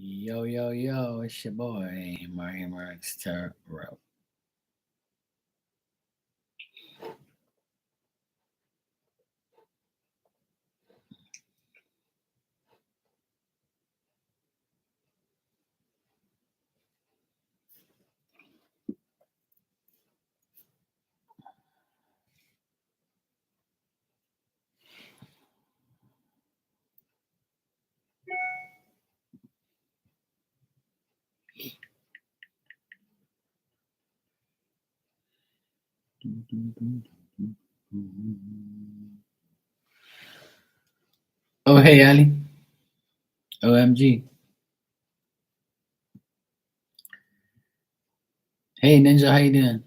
Yo, yo, yo, it's your boy, Mario Marx Tarot. Oh, hey, Ali. OMG. Hey, Ninja, how you doing?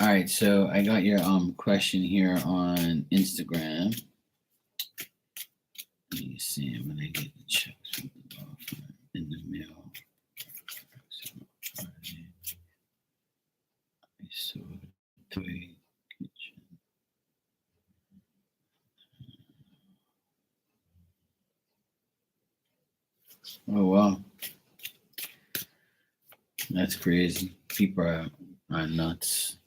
All right, so I got your question here on Instagram. Let me see when I get the checks from the law firm in the mail. So, toy kitchen. Oh wow, that's crazy. People are nuts.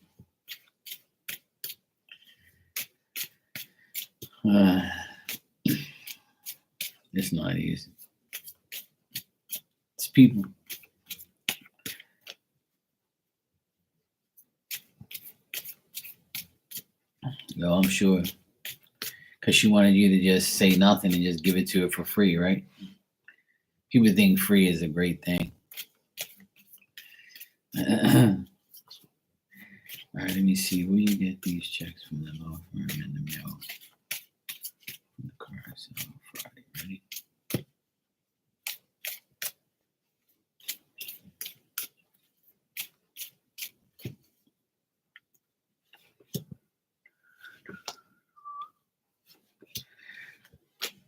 Uh, it's not easy. It's people. Yo, I'm sure. Because she wanted you to just say nothing and just give it to her for free, right? People think free is a great thing. All right, let me see. Where you get these checks from the law firm in the mail? From the car sale on Friday. Ready?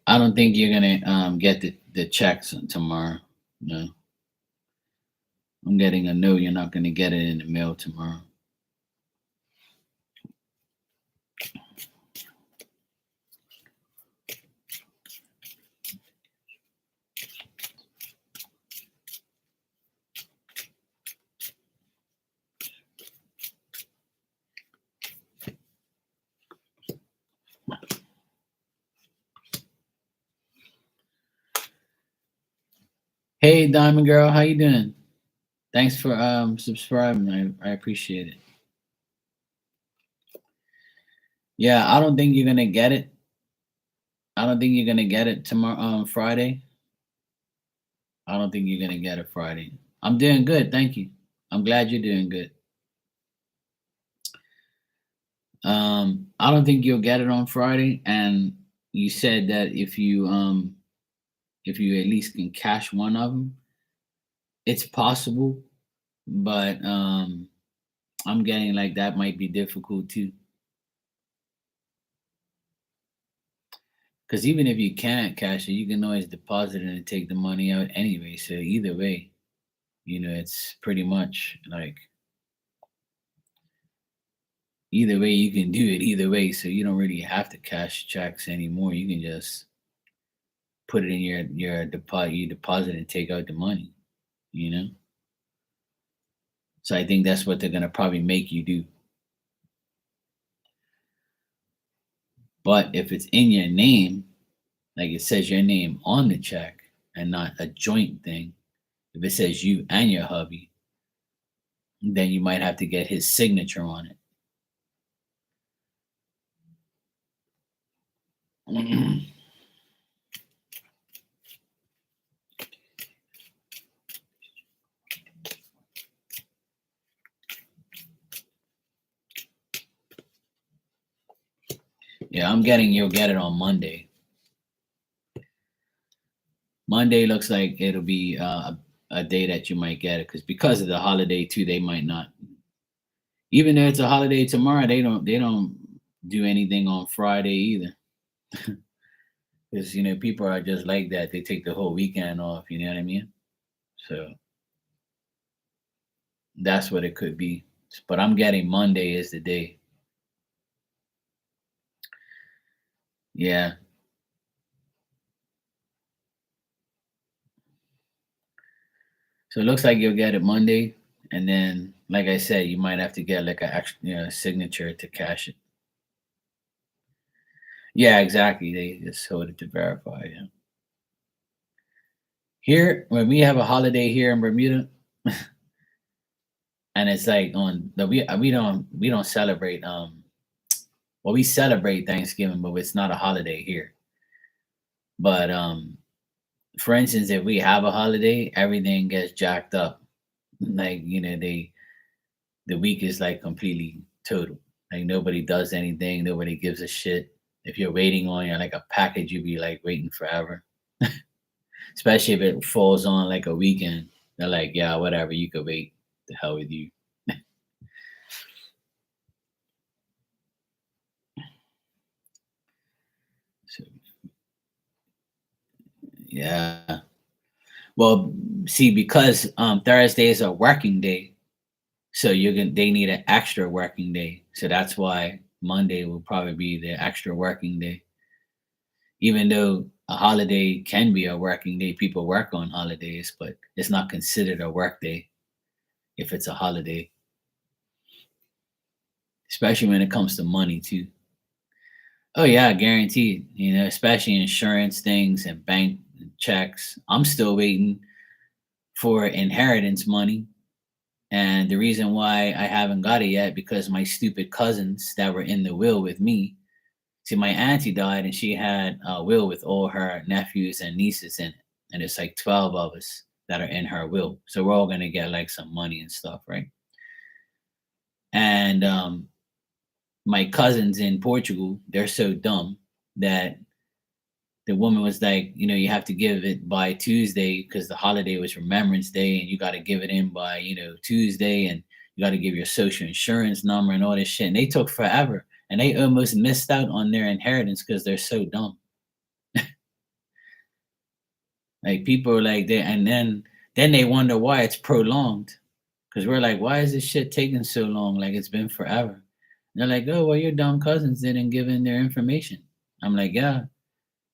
I don't think you're gonna get the checks tomorrow. No, I'm getting a no. You're not gonna get it in the mail tomorrow. Hey, Diamond Girl, how you doing? Thanks for subscribing. I appreciate it. Yeah, I don't think you're gonna get it. I don't think you're gonna get it tomorrow. Friday. I don't think you're gonna get it Friday. I'm doing good, thank you. I'm glad you're doing good. I don't think you'll get it on Friday, and you said that if you at least can cash one of them, it's possible, but I'm getting like that might be difficult too. Because even if you can't cash it, you can always deposit it and take the money out anyway. So either way, it's pretty much like either way you can do it either way. So you don't really have to cash checks anymore. You can just put it in your deposit, you deposit and take out the money. You know. So I think that's what they're gonna probably make you do. But if it's in your name, like it says your name on the check and not a joint thing, if it says you and your hubby, then you might have to get his signature on it. Yeah, I'm getting you'll get it on Monday. Monday looks like it'll be a day that you might get it because of the holiday too. They might not, even though it's a holiday tomorrow. They don't do anything on Friday either. Because people are just like that. They take the whole weekend off. You know what I mean? So that's what it could be. But I'm getting Monday is the day. Yeah. So it looks like you'll get it Monday, and then, like I said, you might have to get like a extra, signature to cash it. Yeah, exactly. They just hold it to verify. Yeah. Here, when we have a holiday here in Bermuda, and it's like on the we don't celebrate well, we celebrate Thanksgiving, but it's not a holiday here. But for instance, if we have a holiday, everything gets jacked up. Like, the week is like completely total. Like nobody does anything, nobody gives a shit. If you're waiting on like a package, you'd be like waiting forever. Especially if it falls on like a weekend. They're like, yeah, whatever, you could wait. The hell with you. So, yeah. Well, see, because Thursday is a working day, so they need an extra working day. So that's why Monday will probably be the extra working day. Even though a holiday can be a working day, people work on holidays, but it's not considered a work day if it's a holiday, especially when it comes to money too. Oh yeah, guaranteed. Especially insurance things and bank checks. I'm still waiting for inheritance money. And the reason why I haven't got it yet, because my stupid cousins that were in the will with me. See, my auntie died and she had a will with all her nephews and nieces in it. And it's like 12 of us that are in her will. So we're all going to get like some money and stuff, right? And my cousins in Portugal, they're so dumb that the woman was like, you have to give it by Tuesday because the holiday was Remembrance Day, and you got to give it in by, Tuesday, and you got to give your social insurance number and all this shit. And they took forever, and they almost missed out on their inheritance because they're so dumb. Like people are like they, and then they wonder why it's prolonged because we're like, why is this shit taking so long? Like it's been forever. And they're like, oh well, your dumb cousins didn't give in their information. I'm like, yeah,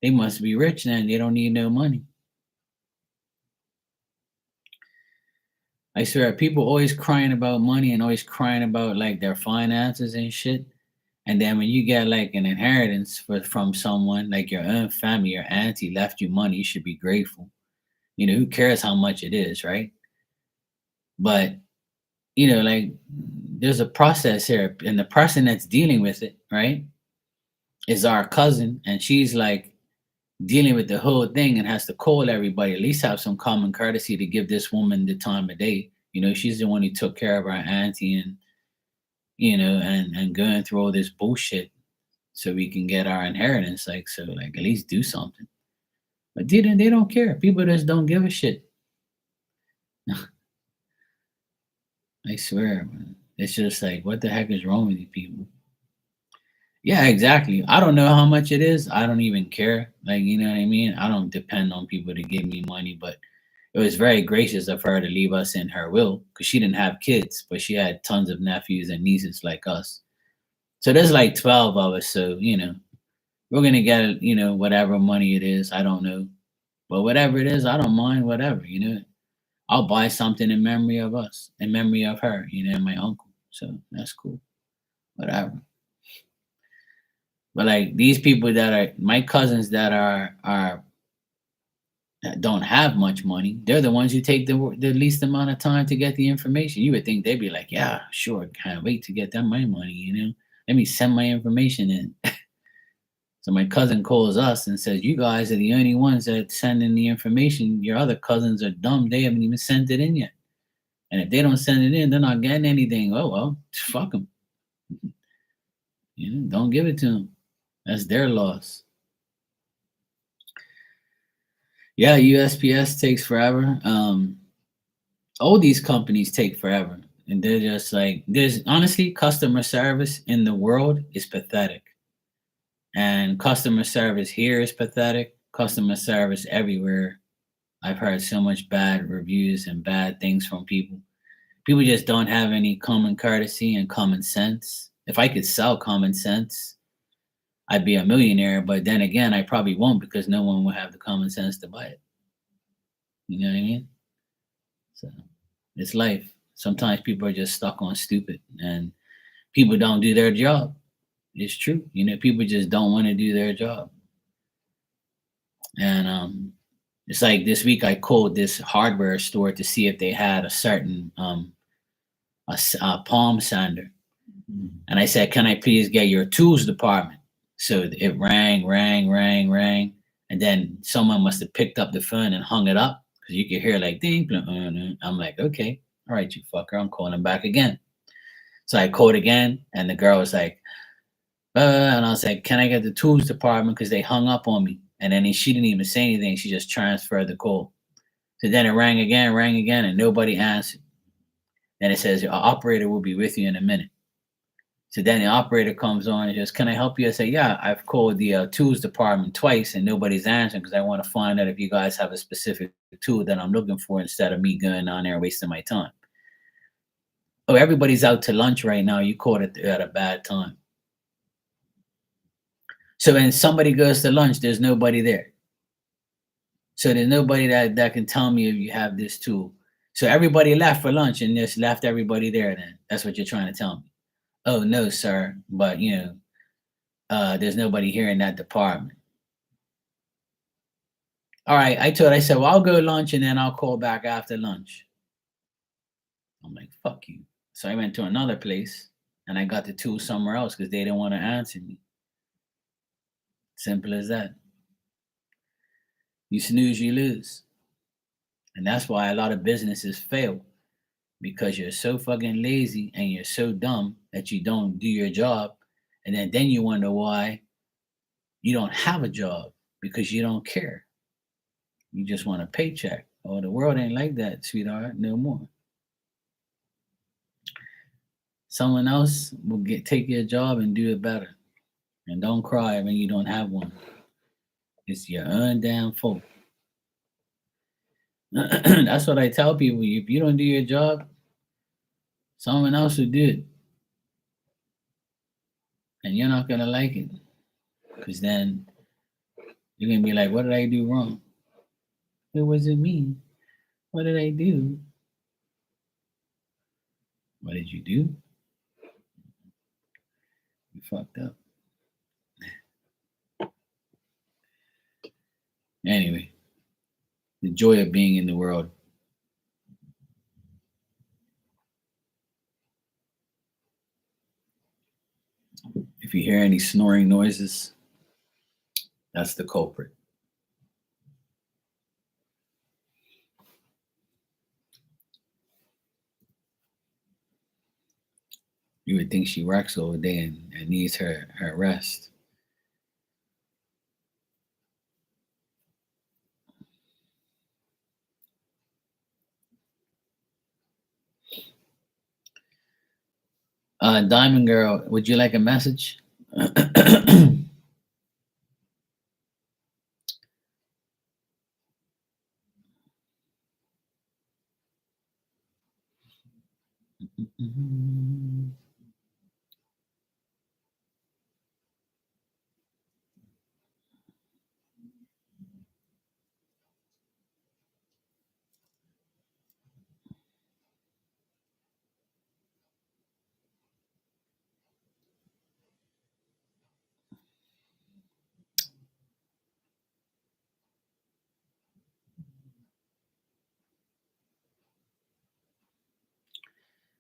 they must be rich then. They don't need no money. I swear, people always crying about money and always crying about like their finances and shit. And then when you get like an inheritance from someone, like your own family, your auntie left you money, you should be grateful. Who cares how much it is, right? But like there's a process here, and the person that's dealing with it, right, is our cousin, and she's like dealing with the whole thing and has to call everybody. At least have some common courtesy to give this woman the time of day. She's the one who took care of our auntie, and and going through all this bullshit so we can get our inheritance. Like, so like at least do something. But they don't care. People just don't give a shit. I swear, man. It's just like, what the heck is wrong with you people? Yeah, exactly. I don't know how much it is. I don't even care. Like, you know what I mean? I don't depend on people to give me money, but it was very gracious of her to leave us in her will because she didn't have kids, but she had tons of nephews and nieces like us. So there's like 12 of us. So, we're going to get, whatever money it is. I don't know. But whatever it is, I don't mind whatever. I'll buy something in memory of us, in memory of her, and my uncle. So that's cool. Whatever. But like these people that are my cousins that are that don't have much money, they're the ones who take the least amount of time to get the information. You would think they'd be like, yeah, sure, can't wait to get them my money. Let me send my information in. So my cousin calls us and says, you guys are the only ones that send in the information. Your other cousins are dumb. They haven't even sent it in yet. And if they don't send it in, they're not getting anything. Oh, well, fuck them. Don't give it to them. That's their loss. Yeah, USPS takes forever. All these companies take forever. And they're just like, there's honestly, customer service in the world is pathetic. And customer service here is pathetic. Customer service everywhere. I've heard so much bad reviews and bad things from people. People just don't have any common courtesy and common sense. If I could sell common sense, I'd be a millionaire. But then again, I probably won't because no one will have the common sense to buy it. You know what I mean? So it's life. Sometimes people are just stuck on stupid and people don't do their job. It's true. People just don't want to do their job. And it's like this week I called this hardware store to see if they had a certain a palm sander. And I said, "Can I please get your tools department?" So it rang, rang, rang, rang, and then someone must have picked up the phone and hung it up because you could hear like ding. I'm like, okay, all right, you fucker, I'm calling back again. So I called again, and the girl was like, and I was like, "Can I get the tools department?" Because they hung up on me, and then she didn't even say anything. She just transferred the call. So then it rang again, and nobody answered. Then it says, "Your operator will be with you in a minute." So then the operator comes on and says, "Can I help you?" I say, "Yeah, I've called the tools department twice and nobody's answering because I want to find out if you guys have a specific tool that I'm looking for instead of me going on there and wasting my time." "Oh, everybody's out to lunch right now. You caught it at a bad time." So when somebody goes to lunch, there's nobody there. So there's nobody that can tell me if you have this tool. So everybody left for lunch and just left everybody there then. That's what you're trying to tell me. "Oh no, sir, but there's nobody here in that department." All right, I said, "Well, I'll go lunch and then I'll call back after lunch." I'm like, "Fuck you." So I went to another place and I got the tool somewhere else because they didn't want to answer me. Simple as that. You snooze, you lose. And that's why a lot of businesses fail because you're so fucking lazy and you're so dumb that you don't do your job. And then you wonder why you don't have a job because you don't care. You just want a paycheck. Oh, the world ain't like that, sweetheart, no more. Someone else will take your job and do it better. And don't cry when you don't have one. It's your own damn fault. That's what I tell people. If you don't do your job, someone else will do it. And you're not gonna like it. Because then you're gonna be like, what did I do wrong? It wasn't me. What did I do? What did you do? You fucked up. Anyway, the joy of being in the world. If you hear any snoring noises, that's the culprit. You would think she works all day and needs her rest. Diamond Girl, would you like a message?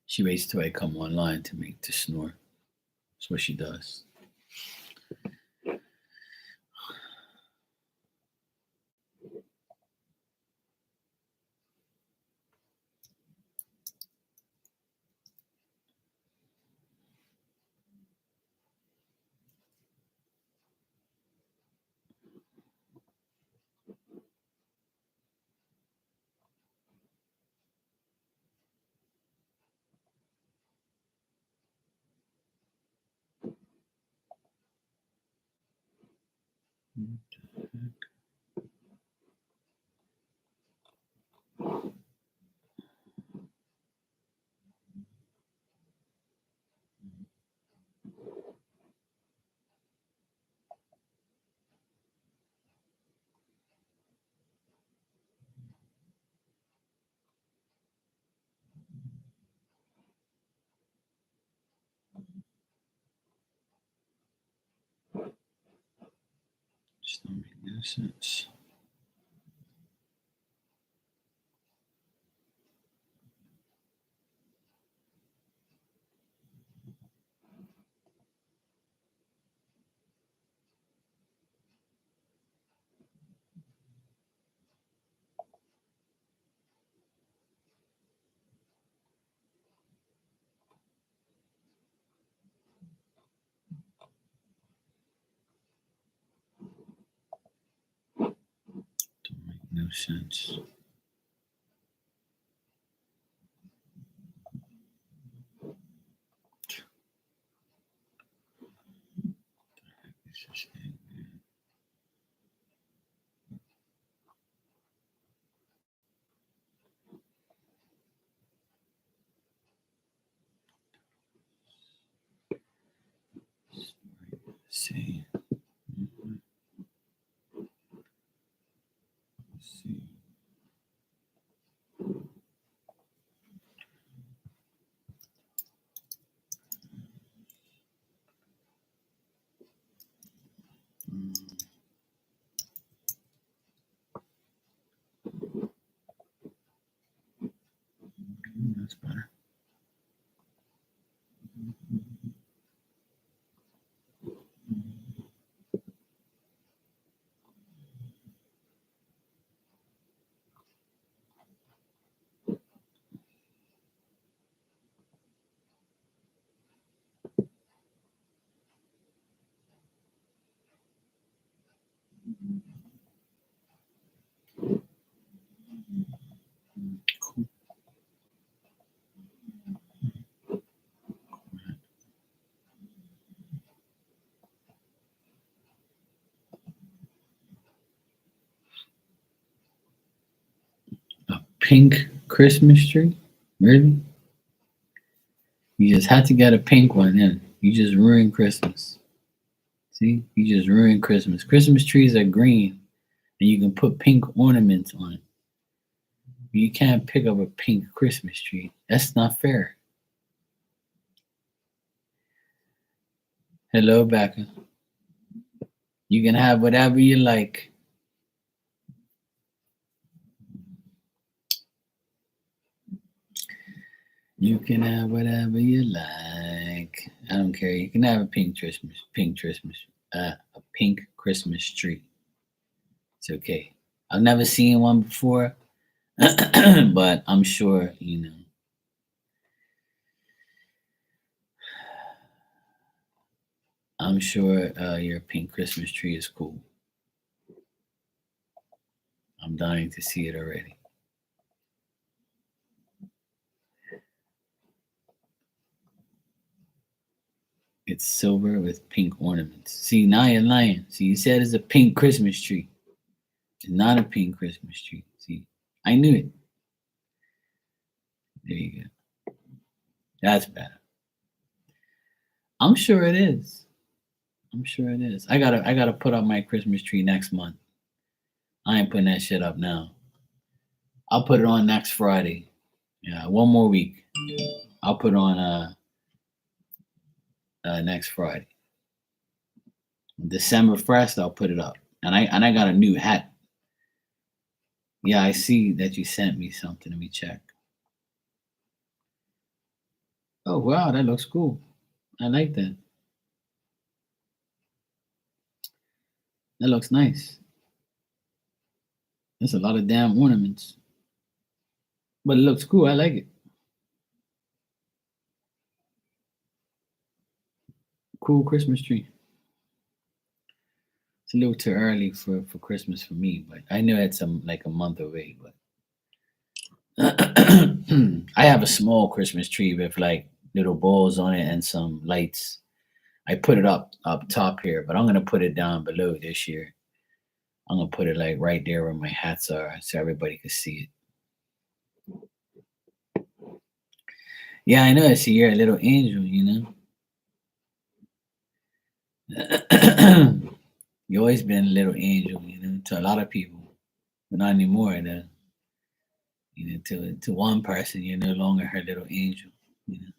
She waits till I come online to snore. That's what she does. Just don't make no sense. Don't make no sense. This is it. See. See. That's better. Cool. A pink Christmas tree? Really? You just had to get a pink one, yeah. You just ruined Christmas. See? You just ruined Christmas. Christmas trees are green and you can put pink ornaments on it. You can't pick up a pink Christmas tree. That's not fair. Hello, Becca. You can have whatever you like. You can have whatever you like. I don't care. You can have a a pink Christmas tree. It's okay. I've never seen one before, but I'm sure I'm sure your pink Christmas tree is cool. I'm dying to see it already. It's silver with pink ornaments. See, now you're lying. See, you said it's a pink Christmas tree. It's not a pink Christmas tree. See, I knew it. There you go. That's better. I'm sure it is. I'm sure it is. I gotta put up my Christmas tree next month. I ain't putting that shit up now. I'll put it on next Friday. Yeah, one more week. I'll put on next Friday. December 1st, I'll put it up. And I got a new hat. Yeah, I see that you sent me something. Let me check. Oh wow, that looks cool. I like that. That looks nice. That's a lot of damn ornaments. But it looks cool. I like it. Cool Christmas tree. It's a little too early for Christmas for me, but I know it's like a month away. But I have a small Christmas tree with like little balls on it and some lights. I put it up top here, but I'm gonna put it down below this year. I'm gonna put it like right there where my hats are so everybody can see it. Yeah, I know. See, you're a little angel, you always been a little angel, to a lot of people, but not anymore. To one person, you're no longer her little angel. You know.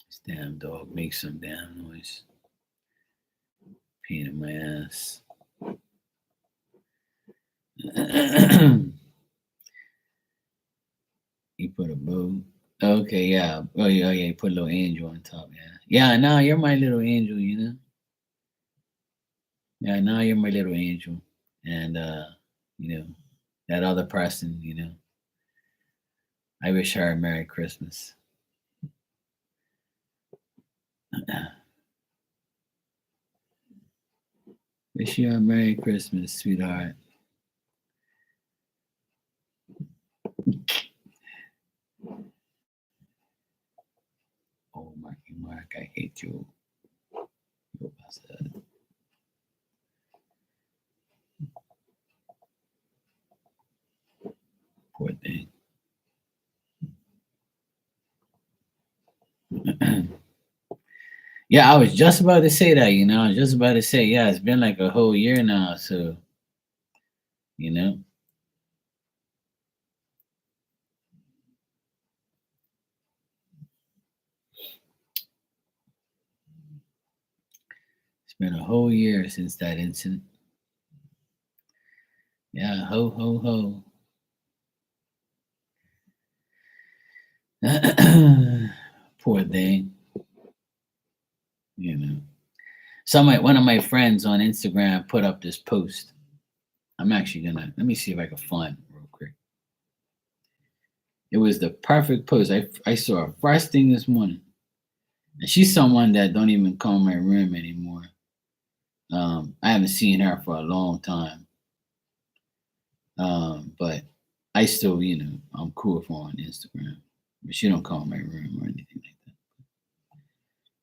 This damn dog makes some damn noise. Pain in my ass. You put a bow. Okay, yeah. Oh yeah. You put a little angel on top. Yeah. Yeah. Now you're my little angel. Yeah. Now you're my little angel, and you know, that other person. I wish her a Merry Christmas. Wish you a Merry Christmas, sweetheart. Oh, Marky Mark, I hate you. You bastard. Poor thing. Yeah, I was just about to say that. I was just about to say, yeah, it's been like a whole year now. So, you know, it's been a whole year since that incident. Yeah, ho, ho, ho. Poor thing. You know, one of my friends on Instagram put up this post. I'm actually gonna let me see if I can find it real quick. It was the perfect post. I saw her first thing this morning, and she's someone that don't even come in my room anymore. I haven't seen her for a long time, but I still, I'm cool with her on Instagram, but she don't come in my room or anything like that.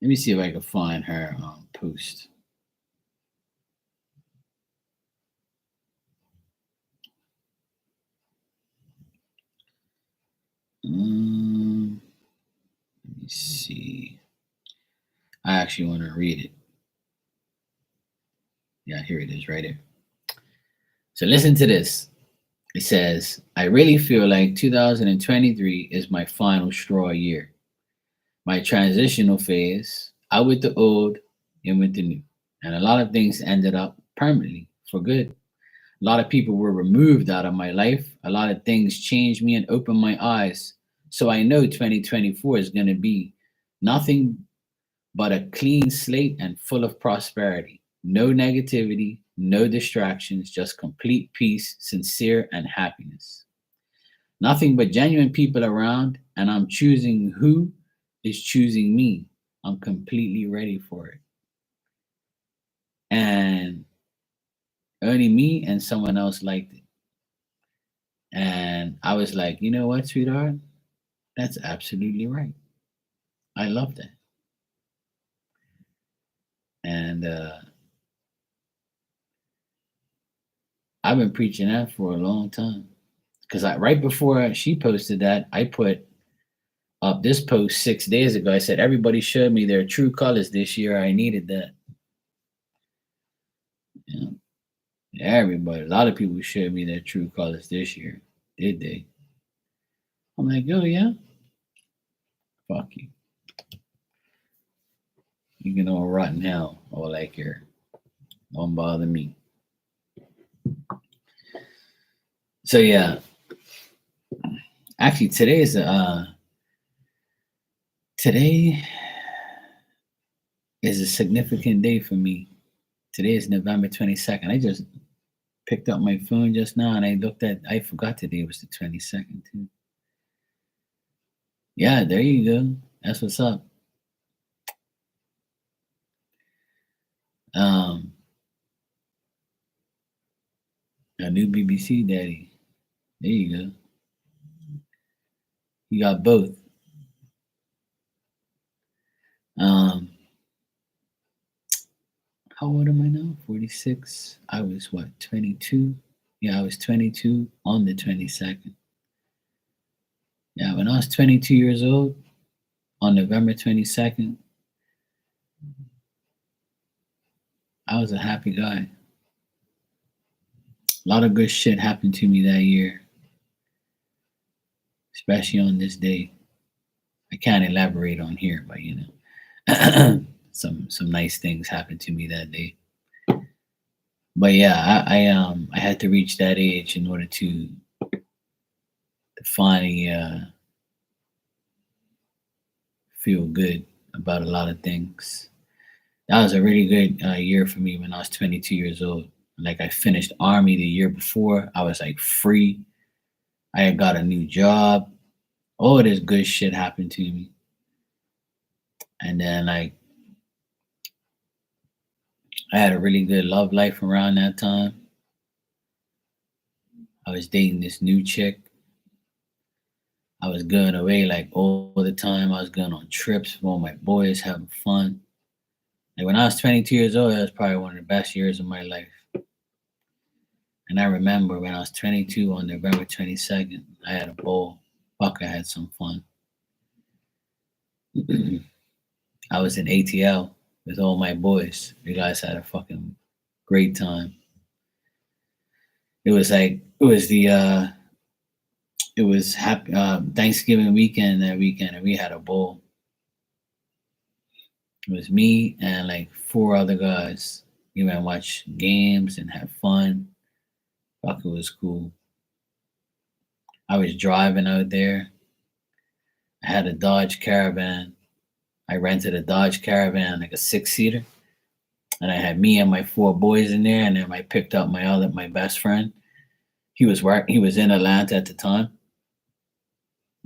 Let me see if I can find her post. Um, Let me see. I actually want to read it. Yeah, here it is, right here. So listen to this. It says, I really feel like 2023 is my final straw year, my transitional phase, out with the old, in with the new. And a lot of things ended up permanently for good. A lot of people were removed out of my life. A lot of things changed me and opened my eyes. So I know 2024 is going to be nothing but a clean slate and full of prosperity. No negativity, no distractions, just complete peace, sincere, and happiness. Nothing but genuine people around, and I'm choosing who is choosing me. I'm completely ready for it. And only me and someone else liked it. And I was like, you know what, sweetheart? That's absolutely right. I love that. And I've been preaching that for a long time. Because right before she posted that, I put up this post 6 days ago. I said, everybody showed me their true colors this year. I needed that. You know, everybody, a lot of people showed me their true colors this year. Did they? I'm like, oh, yeah? Fuck you. You can all rot in hell all I care. Don't bother me. So, yeah. Actually, today is a significant day for me. Today is November 22nd. I just picked up my phone just now and I forgot today was the 22nd too. Yeah, there you go. That's what's up. Um, a new BBC daddy. There you go. You got both. Um, how old am I now? 46. I was what, 22? Yeah, I was 22 on the 22nd. Yeah, when I was 22 years old, on November 22nd, I was a happy guy. A lot of good shit happened to me that year, especially on this day. I can't elaborate on here, but some nice things happened to me that day. But yeah, I had to reach that age in order to finally feel good about a lot of things. That was a really good year for me when I was 22 years old. Like I finished army the year before. I was like free. I had got a new job. All this good shit happened to me. And then like I had a really good love life around that time. I was dating this new chick. I was going away like all the time. I was going on trips with all my boys, having fun. Like when I was 22 years old, that was probably one of the best years of my life. And I remember when I was 22 on November 22nd, I had a ball. Fuck, I had some fun. I was in ATL with all my boys. You guys had a fucking great time. It was like it was happy Thanksgiving weekend that weekend, and we had a bowl. It was me and like four other guys. We went and watch games and had fun. Fuck, it was cool. I was driving out there. I had a Dodge Caravan. I rented a Dodge Caravan, like a six-seater, and I had me and my four boys in there. And then I picked up my best friend. He was in Atlanta at the time.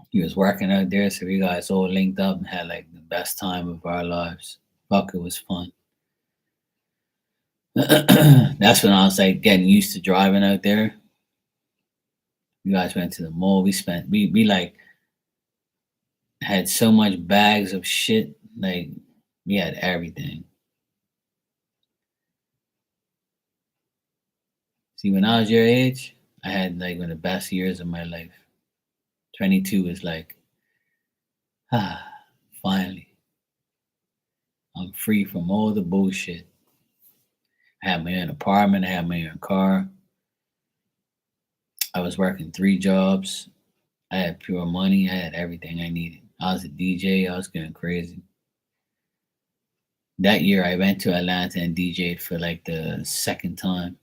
He was working out there, so we guys all linked up and had like the best time of our lives. Fuck, it was fun. That's when I was like getting used to driving out there. We guys went to the mall. We like had so much bags of shit. Like we had everything. See, when I was your age, I had like one of the best years of my life. 22 was like, ah, finally, I'm free from all the bullshit. I had my own apartment. I had my own car. I was working three jobs. I had pure money. I had everything I needed. I was a DJ. I was going crazy. That year, I went to Atlanta and DJ'd for like the second time.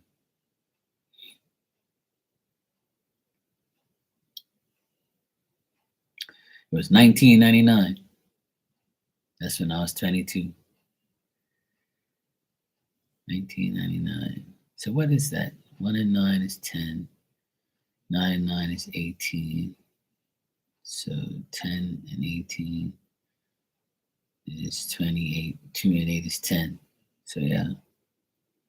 It was 1999. That's when I was 22. 1999. So what is that? 1 and 9 is 10. 9 and 9 is 18. So 10 and 18 is 28. 2 and 8 is 10. So yeah,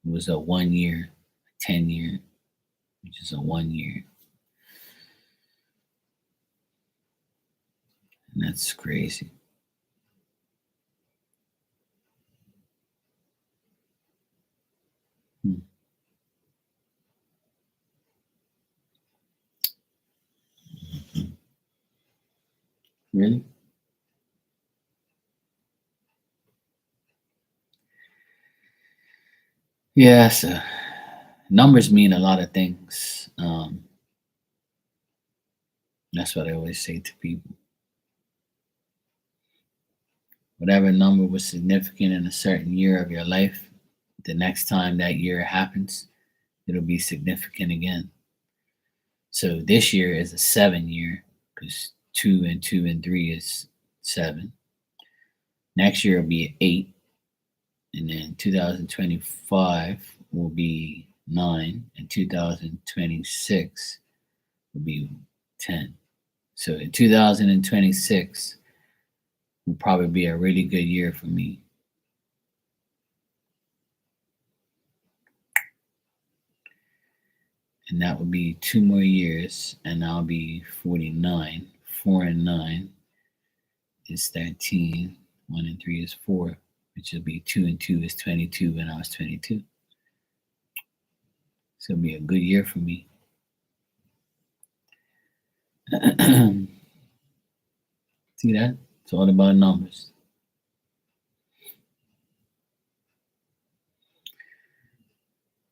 it was a 1 year, 10 year, which is a 1 year. And that's crazy. Hmm. Really? Yeah, so numbers mean a lot of things. That's what I always say to people. Whatever number was significant in a certain year of your life, the next time that year happens, it'll be significant again. So this year is a 7 year because 2 and 2 and 3 is 7. Next year will be 8, and then 2025 will be 9, and 2026 will be 10. So in 2026 will probably be a really good year for me. and that would be 2 more years, and I'll be 49. 4 and 9 is 13. 1 and 3 is 4, which will be 2 and 2 is 22 when I was 22. So it'll be a good year for me. See that? It's all about numbers.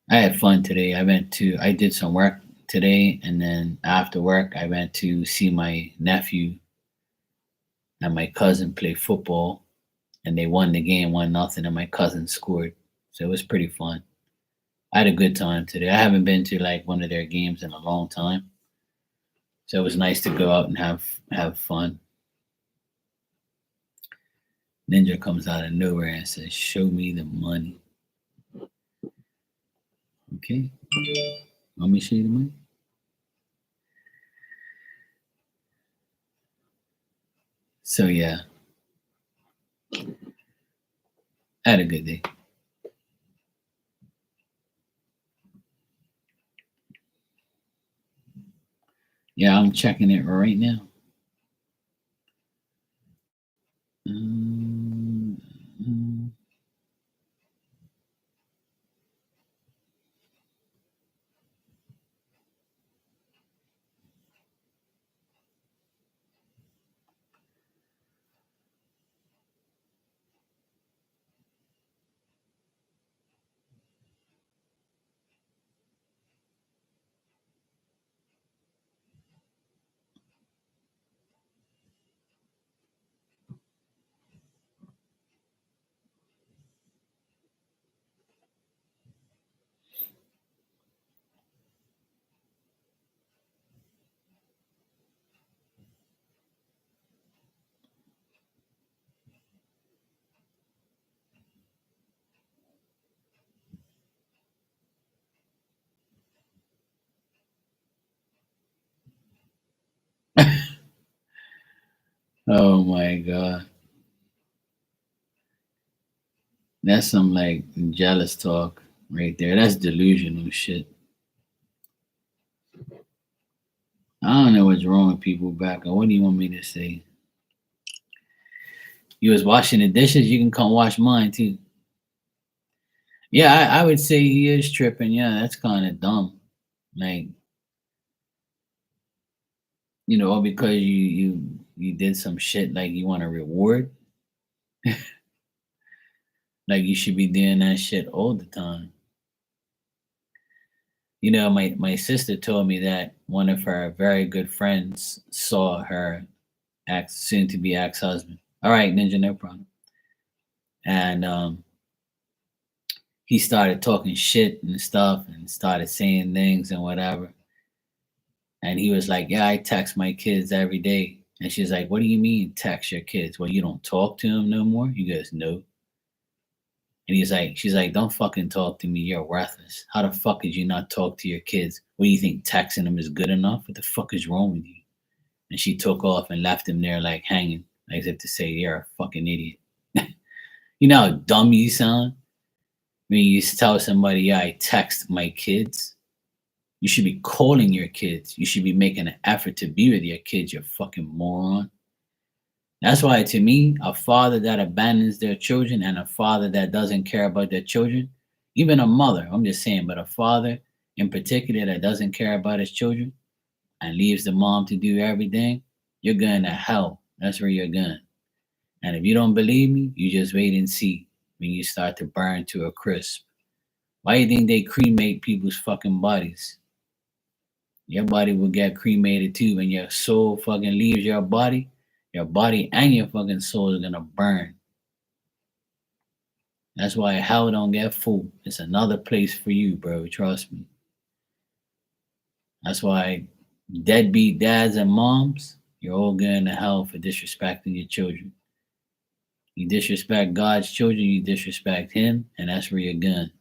I had fun today. I did some work today, and then after work, I went to see my nephew and my cousin play football, and they won the game 1-0, and my cousin scored. So it was pretty fun. I had a good time today. I haven't been to like one of their games in a long time. So it was nice to go out and have fun. Ninja comes out of nowhere and says, "Show me the money." Okay. Want me to show you the money? So yeah. I had a good day. Yeah, I'm checking it right now. Mm, mm. Oh my god. That's some like jealous talk right there. That's delusional shit. I don't know what's wrong with people back. What do you want me to say? You was washing the dishes, you can come wash mine too. Yeah, I would say he is tripping. Yeah, that's kind of dumb. Like, all because you did some shit like you want a reward. Like you should be doing that shit all the time. My sister told me that one of her very good friends saw her ex soon to be ex husband. All right, Ninja, no problem. And he started talking shit and stuff and started saying things and whatever. And he was like, "Yeah, I text my kids every day." And she's like, "What do you mean text your kids? Well, you don't talk to them no more?" He goes, "No." And she's like, "Don't fucking talk to me. You're worthless. How the fuck did you not talk to your kids? What do you think, texting them is good enough? What the fuck is wrong with you?" And she took off and left him there like hanging, as if to say, "You're a fucking idiot." You know how dumb you sound when you tell somebody, "Yeah, I text my kids." You should be calling your kids. You should be making an effort to be with your kids, you fucking moron. That's why, to me, a father that abandons their children and a father that doesn't care about their children, even a mother, I'm just saying, but a father in particular that doesn't care about his children and leaves the mom to do everything, you're going to hell. That's where you're going. And if you don't believe me, you just wait and see when you start to burn to a crisp. Why do you think they cremate people's fucking bodies? Your body will get cremated too. When your soul fucking leaves your body and your fucking soul is gonna burn. That's why hell don't get full. It's another place for you, bro. Trust me. That's why deadbeat dads and moms, you're all going to hell for disrespecting your children. You disrespect God's children, you disrespect Him, and that's where you're going.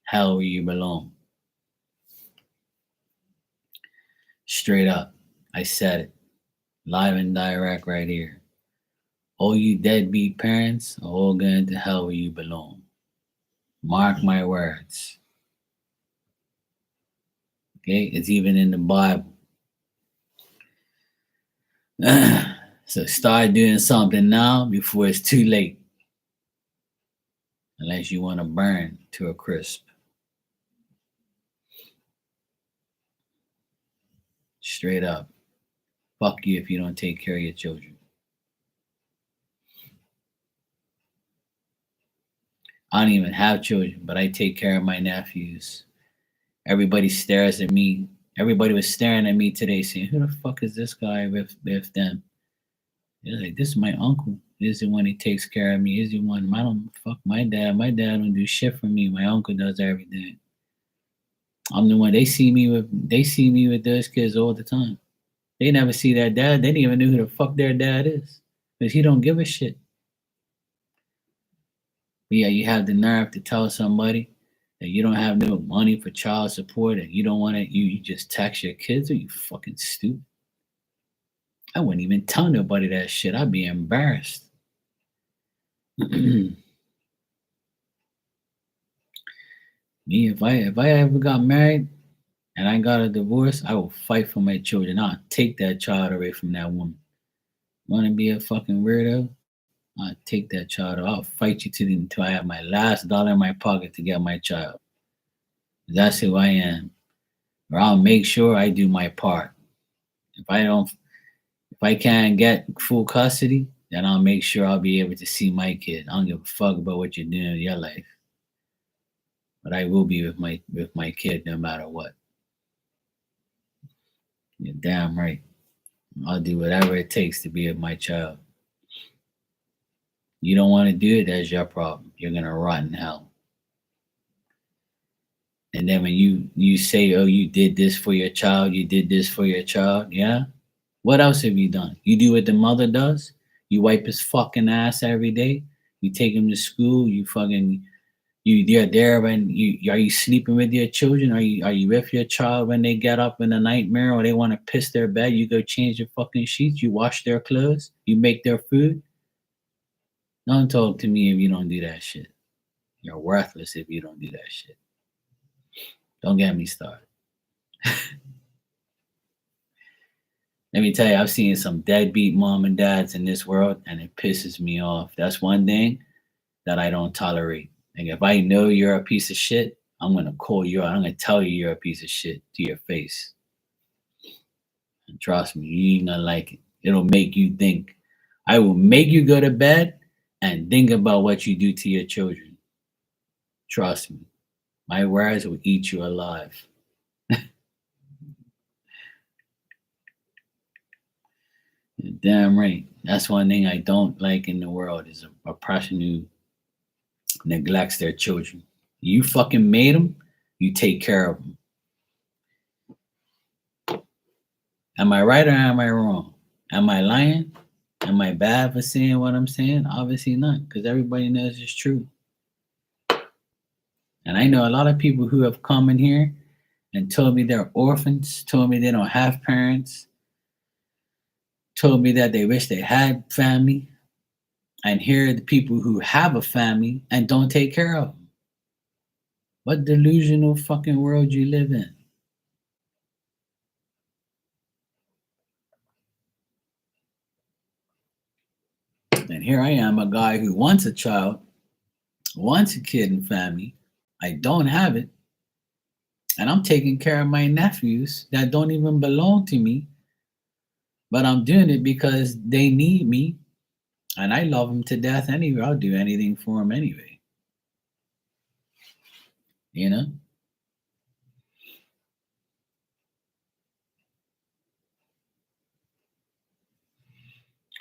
Hell where you belong. Straight up. I said it. Live and direct right here. All you deadbeat parents are all going to hell where you belong. Mark my words. Okay, it's even in the Bible. So start doing something now before it's too late, unless you want to burn to a crisp. Straight up. Fuck you if you don't take care of your children. I don't even have children, but I take care of my nephews. Everybody stares at me. Everybody was staring at me today saying, who the fuck is this guy with them? They're like, this is my uncle. This is the one he takes care of me. This is the one. I don't fuck my dad. My dad don't do shit for me. My uncle does everything. I'm the one. They see me with those kids all the time. They never see their dad. They didn't even know who the fuck their dad is. Because he don't give a shit. But yeah, you have the nerve to tell somebody that you don't have no money for child support and you don't want to, you just tax your kids. Are you fucking stupid? I wouldn't even tell nobody that shit. I'd be embarrassed. Me, if I ever got married and I got a divorce, I will fight for my children. I'll take that child away from that woman. Want to be a fucking weirdo? I'll take that child. I'll fight you until I have my last dollar in my pocket to get my child. That's who I am. Or I'll make sure I do my part. If I can't get full custody, then I'll make sure I'll be able to see my kid. I don't give a fuck about what you're doing in your life. But I will be with my kid no matter what. You're damn right. I'll do whatever it takes to be with my child. You don't want to do it, that's your problem. You're gonna rot in hell. And then when you say, oh, you did this for your child, you did this for your child, yeah. What else have you done? You do what the mother does. You wipe his fucking ass every day. You take him to school. You're there when are you sleeping with your children? Are you with your child when they get up in a nightmare or they want to piss their bed? You go change their fucking sheets. You wash their clothes. You make their food. Don't talk to me if you don't do that shit. You're worthless if you don't do that shit. Don't get me started. Let me tell you, I've seen some deadbeat mom and dads in this world, and it pisses me off. That's one thing that I don't tolerate. Like if I know you're a piece of shit, I'm gonna call you out. I'm gonna tell you you're a piece of shit to your face. And trust me, you ain't gonna like it. It'll make you think. I will make you go to bed and think about what you do to your children. Trust me. My words will eat you alive. You're damn right. That's one thing I don't like in the world is a person who neglects their children. You fucking made them, you take care of them. Am I right or am I wrong? Am I lying? Am I bad for saying what I'm saying? Obviously not, because everybody knows it's true. And I know a lot of people who have come in here and told me they're orphans, told me they don't have parents, told me that they wish they had family. And here are the people who have a family and don't take care of them. What delusional fucking world you live in? And here I am, a guy who wants a child, wants a kid and family. I don't have it. And I'm taking care of my nephews that don't even belong to me. But I'm doing it because they need me. And I love them to death anyway. I'll do anything for them anyway. You know?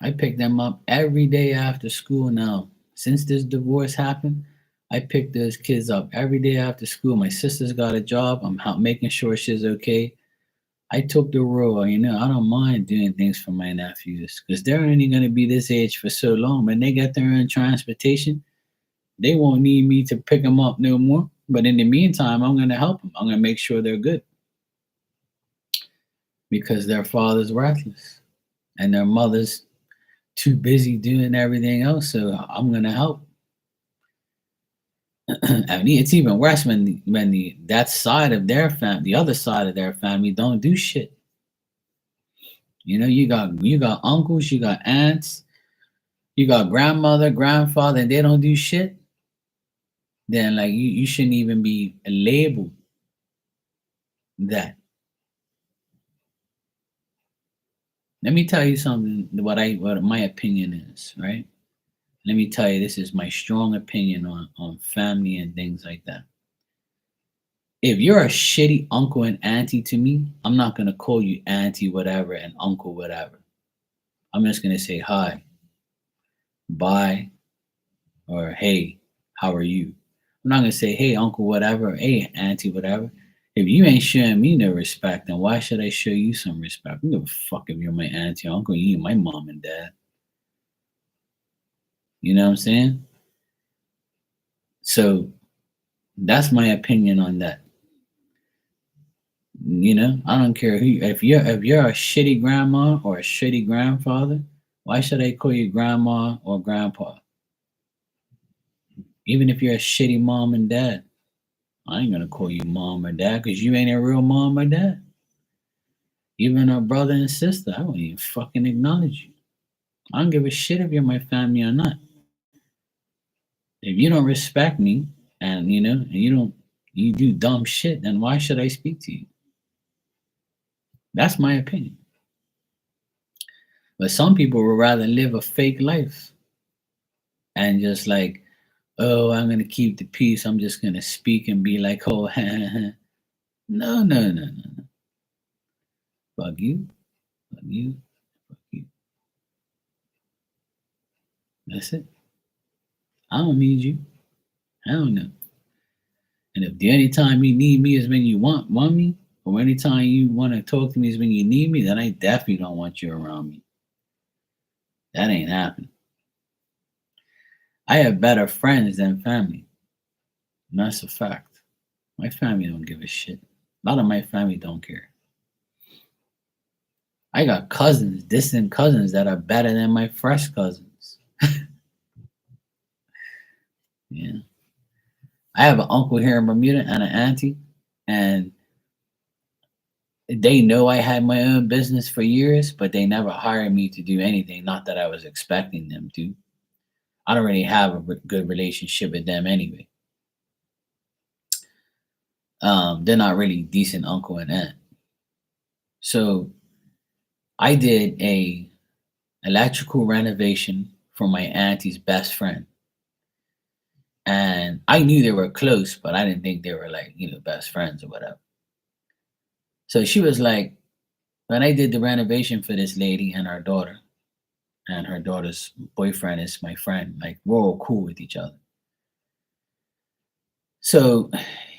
I pick them up every day after school now. Since this divorce happened, I pick those kids up every day after school. My sister's got a job. I'm making sure she's okay. I took the role, I don't mind doing things for my nephews because they're only going to be this age for so long. When they get their own transportation, they won't need me to pick them up no more. But in the meantime, I'm going to help them. I'm going to make sure they're good because their father's worthless and their mother's too busy doing everything else. So I'm going to help. I mean, it's even worse when the that side of their family, the other side of their family, don't do shit. You got uncles, you got aunts, you got grandmother, grandfather, and they don't do shit. Then like you shouldn't even be labeled that. Let me tell you something. What my opinion is, right? Let me tell you, this is my strong opinion on family and things like that. If you're a shitty uncle and auntie to me, I'm not gonna call you auntie whatever and uncle whatever. I'm just gonna say hi, bye, or hey, how are you? I'm not gonna say hey uncle whatever, hey auntie whatever. If you ain't showing me no respect, then why should I show you some respect? I don't give a fuck if you're my auntie or uncle, you my mom and dad. You know what I'm saying? So that's my opinion on that. I don't care who if you're a shitty grandma or a shitty grandfather, why should I call you grandma or grandpa? Even if you're a shitty mom and dad, I ain't gonna call you mom or dad because you ain't a real mom or dad. Even a brother and sister, I won't even fucking acknowledge you. I don't give a shit if you're my family or not. If you don't respect me and you do dumb shit, then why should I speak to you? That's my opinion. But some people would rather live a fake life and just like, oh, I'm gonna keep the peace. I'm just gonna speak and be like, oh, no, no, no, no. Fuck you, fuck you, fuck you. That's it. I don't need you. I don't know. And if the only time you need me is when you want me, or anytime you want to talk to me is when you need me, then I definitely don't want you around me. That ain't happening. I have better friends than family. And that's a fact. My family don't give a shit. A lot of my family don't care. I got cousins, distant cousins that are better than my fresh cousins. Yeah. I have an uncle here in Bermuda and an auntie, and they know I had my own business for years, but they never hired me to do anything. Not that I was expecting them to. I don't really have a good relationship with them anyway. They're not really decent uncle and aunt. So I did a electrical renovation for my auntie's best friend, and I knew they were close, but I didn't think they were like best friends or whatever. So she was like, when I did the renovation for this lady and her daughter, and her daughter's boyfriend is my friend, like we're all cool with each other. So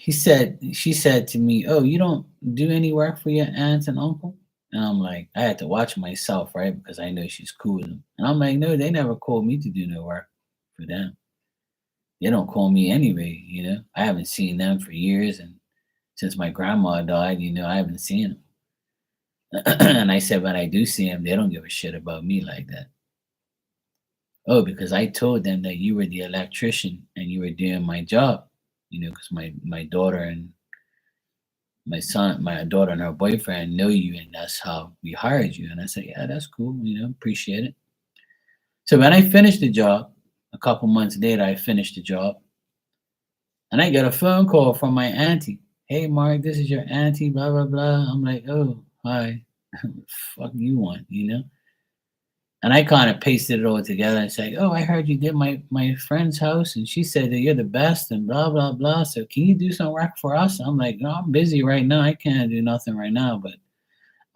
she said to me, "Oh, you don't do any work for your aunt and uncle?" And I'm like, I had to watch myself, right? Because I know she's cool with them. And I'm like, no, they never called me to do no work for them. They don't call me anyway. I haven't seen them for years. And since my grandma died, I haven't seen them. And I said, when I do see them, they don't give a shit about me like that. Oh, because I told them that you were the electrician and you were doing my job, because my daughter and my daughter and her boyfriend know you, and that's how we hired you. And I said, yeah, that's cool, appreciate it. So when I finished the job, a couple months later, I finished the job, and I got a phone call from my auntie. Hey, Mark, this is your auntie, blah blah blah. I'm like, oh, hi, fuck you want. And I kind of pasted it all together and said, "Oh, I heard you did my friend's house, and she said that you're the best, and blah blah blah. So can you do some work for us?" I'm like, "No, I'm busy right now. I can't do nothing right now, but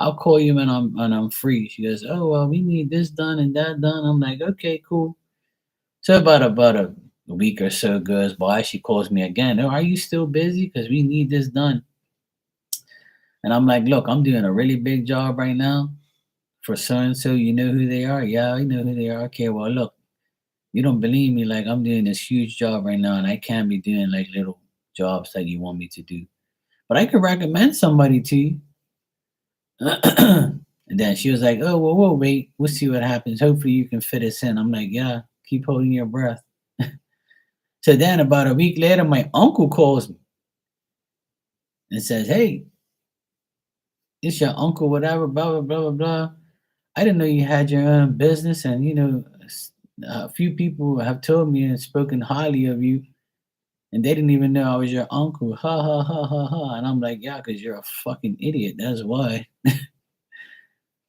I'll call you when I'm free." She goes, "Oh well, we need this done and that done." I'm like, "Okay, cool." So about a week or so goes by. She calls me again. "Oh, are you still busy? Because we need this done." And I'm like, "Look, I'm doing a really big job right now for so and so. You know who they are? Yeah, I know who they are. Okay, well, look. You don't believe me, like I'm doing this huge job right now and I can't be doing like little jobs that you want me to do. But I could recommend somebody to you." And then she was like, "Oh, well, we'll wait. We'll see what happens. Hopefully you can fit us in." I'm like, "Yeah, keep holding your breath." So then about a week later, my uncle calls me and says, "Hey, it's your uncle, whatever, blah blah blah blah blah. I didn't know you had your own business, and a few people have told me and spoken highly of you, and they didn't even know I was your uncle. Ha ha ha ha ha." And I'm like, "Yeah, because you're a fucking idiot. That's why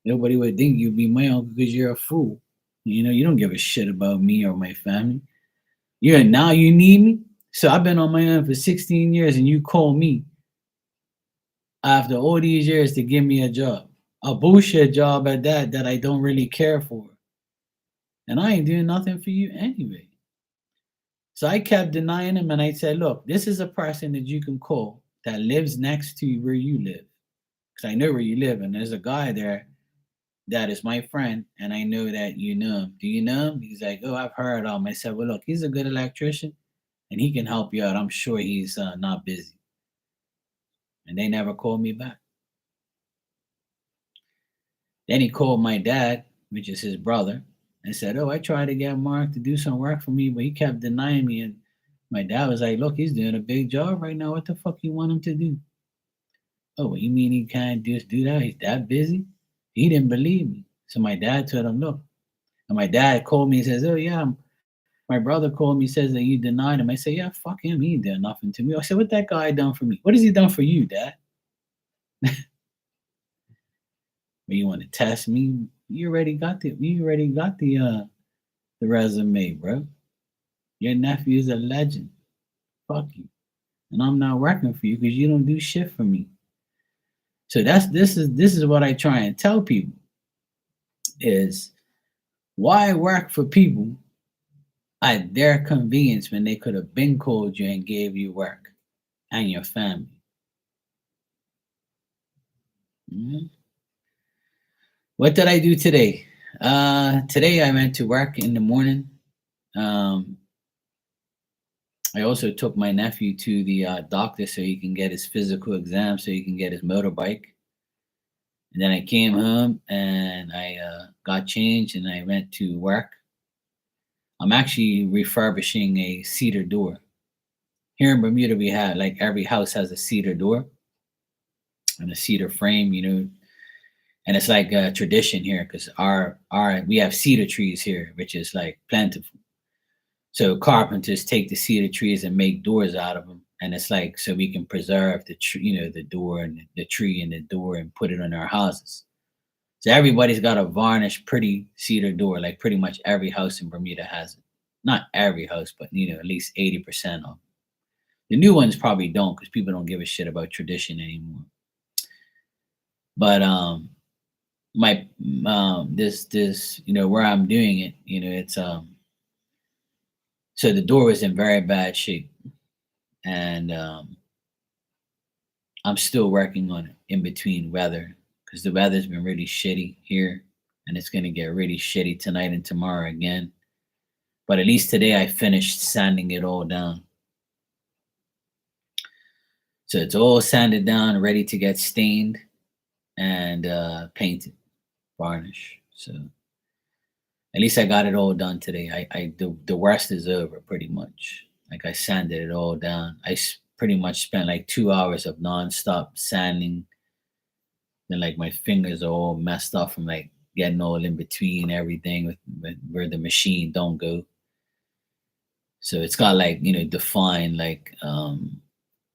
nobody would think you'd be my uncle because you're a fool. You don't give a shit about me or my family. Now you need me. So I've been on my own for 16 years, and you call me after all these years to give me a job, a bullshit job at that I don't really care for, and I ain't doing nothing for you anyway." So I kept denying him, and I said, "Look, this is a person that you can call that lives next to where you live, because I know where you live, and there's a guy there that is my friend, and I know that you know him. Do you know him?" He's like, "Oh, I've heard of him." I said, "Well, look, he's a good electrician, and he can help you out. I'm sure he's not busy." And they never called me back. Then he called my dad, which is his brother, and said, "Oh, I tried to get Mark to do some work for me, but he kept denying me." And my dad was like, "Look, he's doing a big job right now. What the fuck you want him to do?" "Oh, you mean he can't just do that? He's that busy?" He didn't believe me. So my dad told him, "Look." And my dad called me and says, "Oh, yeah, my brother called me, says that you denied him." I said, "Yeah, fuck him. He ain't done nothing to me." I said, "What that guy done for me? What has he done for you, Dad? When you want to test me, you already got the resume, bro. Your nephew is a legend. Fuck you. And I'm not working for you because you don't do shit for me." So this is what I try and tell people is why work for people at their convenience when they could have been called you and gave you work and your family. Mhm. What did I do today? Today I went to work in the morning. Um, I also took my nephew to the doctor so he can get his physical exam, so he can get his motorbike. And then I came home and I got changed and I went to work. I'm actually refurbishing a cedar door. Here in Bermuda, we have like every house has a cedar door and a cedar frame, and it's like a tradition here because our we have cedar trees here, which is like plentiful. So carpenters take the cedar trees and make doors out of them, and it's like so we can preserve the tree, the door and the tree and the door, and put it on our houses. So everybody's got a varnished, pretty cedar door. Like pretty much every house in Bermuda has it. Not every house, but at least 80% of them. The new ones probably don't because people don't give a shit about tradition anymore. But my this where I'm doing it, it's so the door was in very bad shape, and I'm still working on it in between weather because the weather's been really shitty here, and it's gonna get really shitty tonight and tomorrow again. But at least today I finished sanding it all down. So it's all sanded down, ready to get stained and painted, varnish. So at least I got it all done today. The worst is over pretty much. Like I sanded it all down. Pretty much spent like 2 hours of nonstop sanding. Then like my fingers are all messed up from like getting all in between everything with where the machine don't go. So it's got like defined like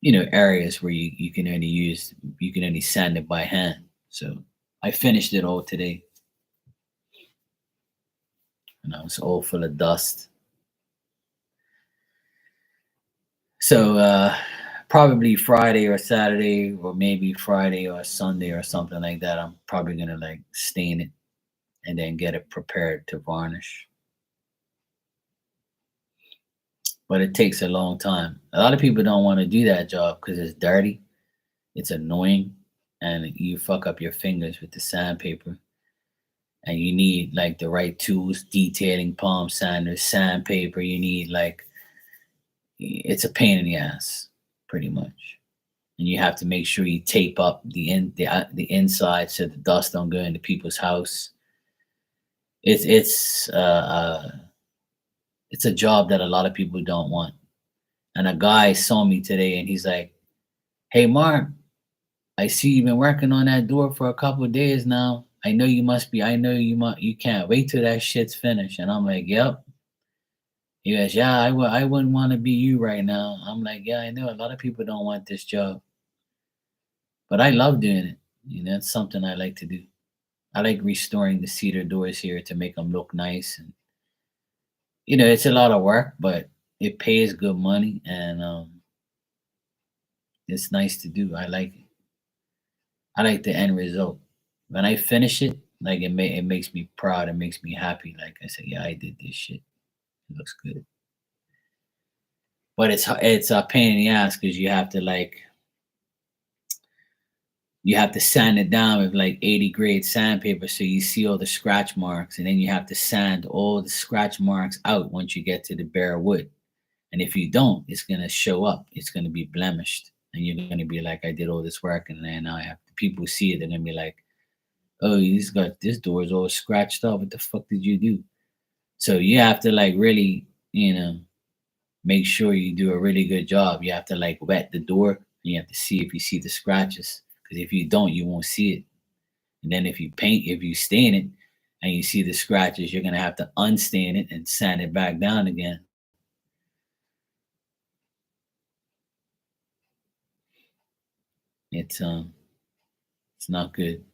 areas where you can only sand it by hand. So I finished it all today, and I was all full of dust. So probably Friday or Saturday, or maybe Friday or Sunday or something like that. I'm probably gonna like stain it and then get it prepared to varnish. But it takes a long time. A lot of people don't want to do that job because it's dirty, it's annoying, and you fuck up your fingers with the sandpaper. And you need like the right tools, detailing palm sanders, sandpaper. You need like it's a pain in the ass, pretty much. And you have to make sure you tape up the inside so the dust don't go into people's house. It's it's uh, uh it's a job that a lot of people don't want. And a guy saw me today and he's like, "Hey Mark, I see you've been working on that door for a couple of days now. I know you can't wait till that shit's finished." And I'm like, "Yep." He goes, "Yeah, I wouldn't want to be you right now." I'm like, "Yeah, I know a lot of people don't want this job, but I love doing it. You know, it's something I like to do. I like restoring the cedar doors here to make them look nice, and it's a lot of work, but it pays good money, and it's nice to do. I like it. I like the end result. When I finish it, like it makes me proud. It makes me happy. Like I say, yeah, I did this shit. It looks good. But it's a pain in the ass because you have to sand it down with like 80 grade sandpaper so you see all the scratch marks, and then you have to sand all the scratch marks out once you get to the bare wood. And if you don't, it's gonna show up. It's gonna be blemished, and you're gonna be like, "I did all this work, and then now I have people see it. They're gonna be like, oh, he's got this door is all scratched up. What the fuck did you do?" So you have to like really, make sure you do a really good job. You have to like wet the door. And you have to see if you see the scratches, because if you don't, you won't see it. And then if you stain it, and you see the scratches, you're gonna have to unstain it and sand it back down again. It's not good.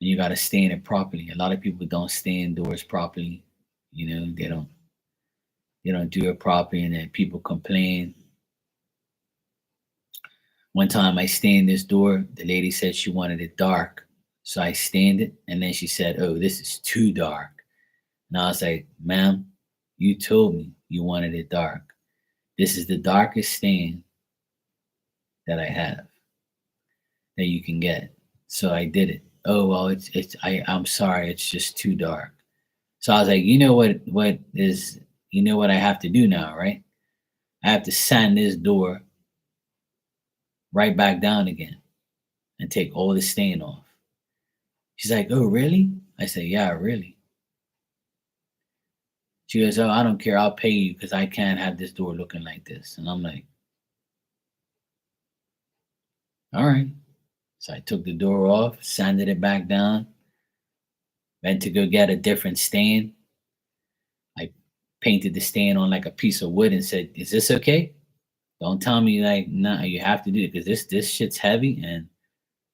And you got to stain it properly. A lot of people don't stain doors properly. They don't do it properly, and then people complain. One time I stained this door. The lady said she wanted it dark, so I stained it, and then she said, "Oh, this is too dark." And I was like, "Ma'am, you told me you wanted it dark. This is the darkest stain that I have that you can get." So I did it. "Oh well, I'm sorry, it's just too dark." So I was like, you know what I have to do now, right? I have to sand this door right back down again and take all the stain off. She's like, "Oh, really?" I said, "Yeah, really." She goes, "Oh, I don't care. I'll pay you because I can't have this door looking like this." And I'm like, "All right." So I took the door off, sanded it back down, went to go get a different stain. I painted the stain on like a piece of wood and said, "Is this okay? Don't tell me like, nah, you have to do it because this shit's heavy, and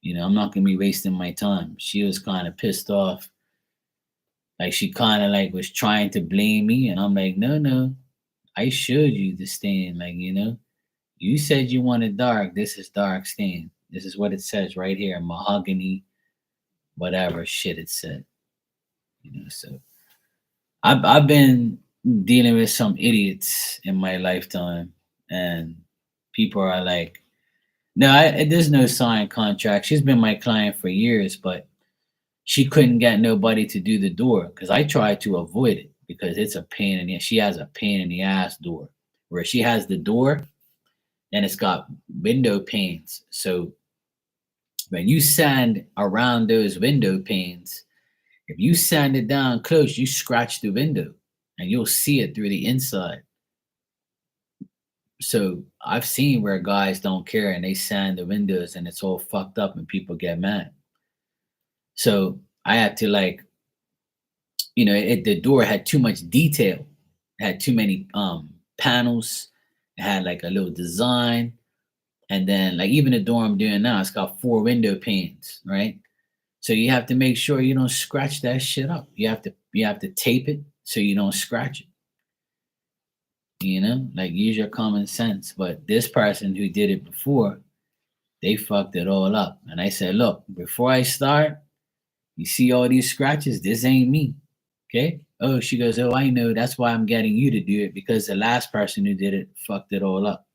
I'm not gonna be wasting my time." She was kind of pissed off. Like she kind of like was trying to blame me, and I'm like, "No, no, I showed you the stain. Like, you said you wanted dark. This is dark stain. This is what it says right here, mahogany, whatever shit it said." So I've been dealing with some idiots in my lifetime, and people are like, "No, there's no signed contract." She's been my client for years, but she couldn't get nobody to do the door because I tried to avoid it because it's a pain in the. She has a pain in the ass door where she has the door and it's got window panes. So when you sand around those window panes, if you sand it down close, you scratch the window and you'll see it through the inside. So I've seen where guys don't care and they sand the windows and it's all fucked up and people get mad. So I had to like, the door had too much detail. It had too many panels. It had like a little design. And then like even the door I'm doing now, it's got 4 window panes, right? So you have to make sure you don't scratch that shit up. You have to tape it so you don't scratch it. Like use your common sense. But this person who did it before, they fucked it all up. And I said, "Look, before I start, you see all these scratches? This ain't me." Okay. Oh, she goes, "Oh, I know. That's why I'm getting you to do it because the last person who did it fucked it all up."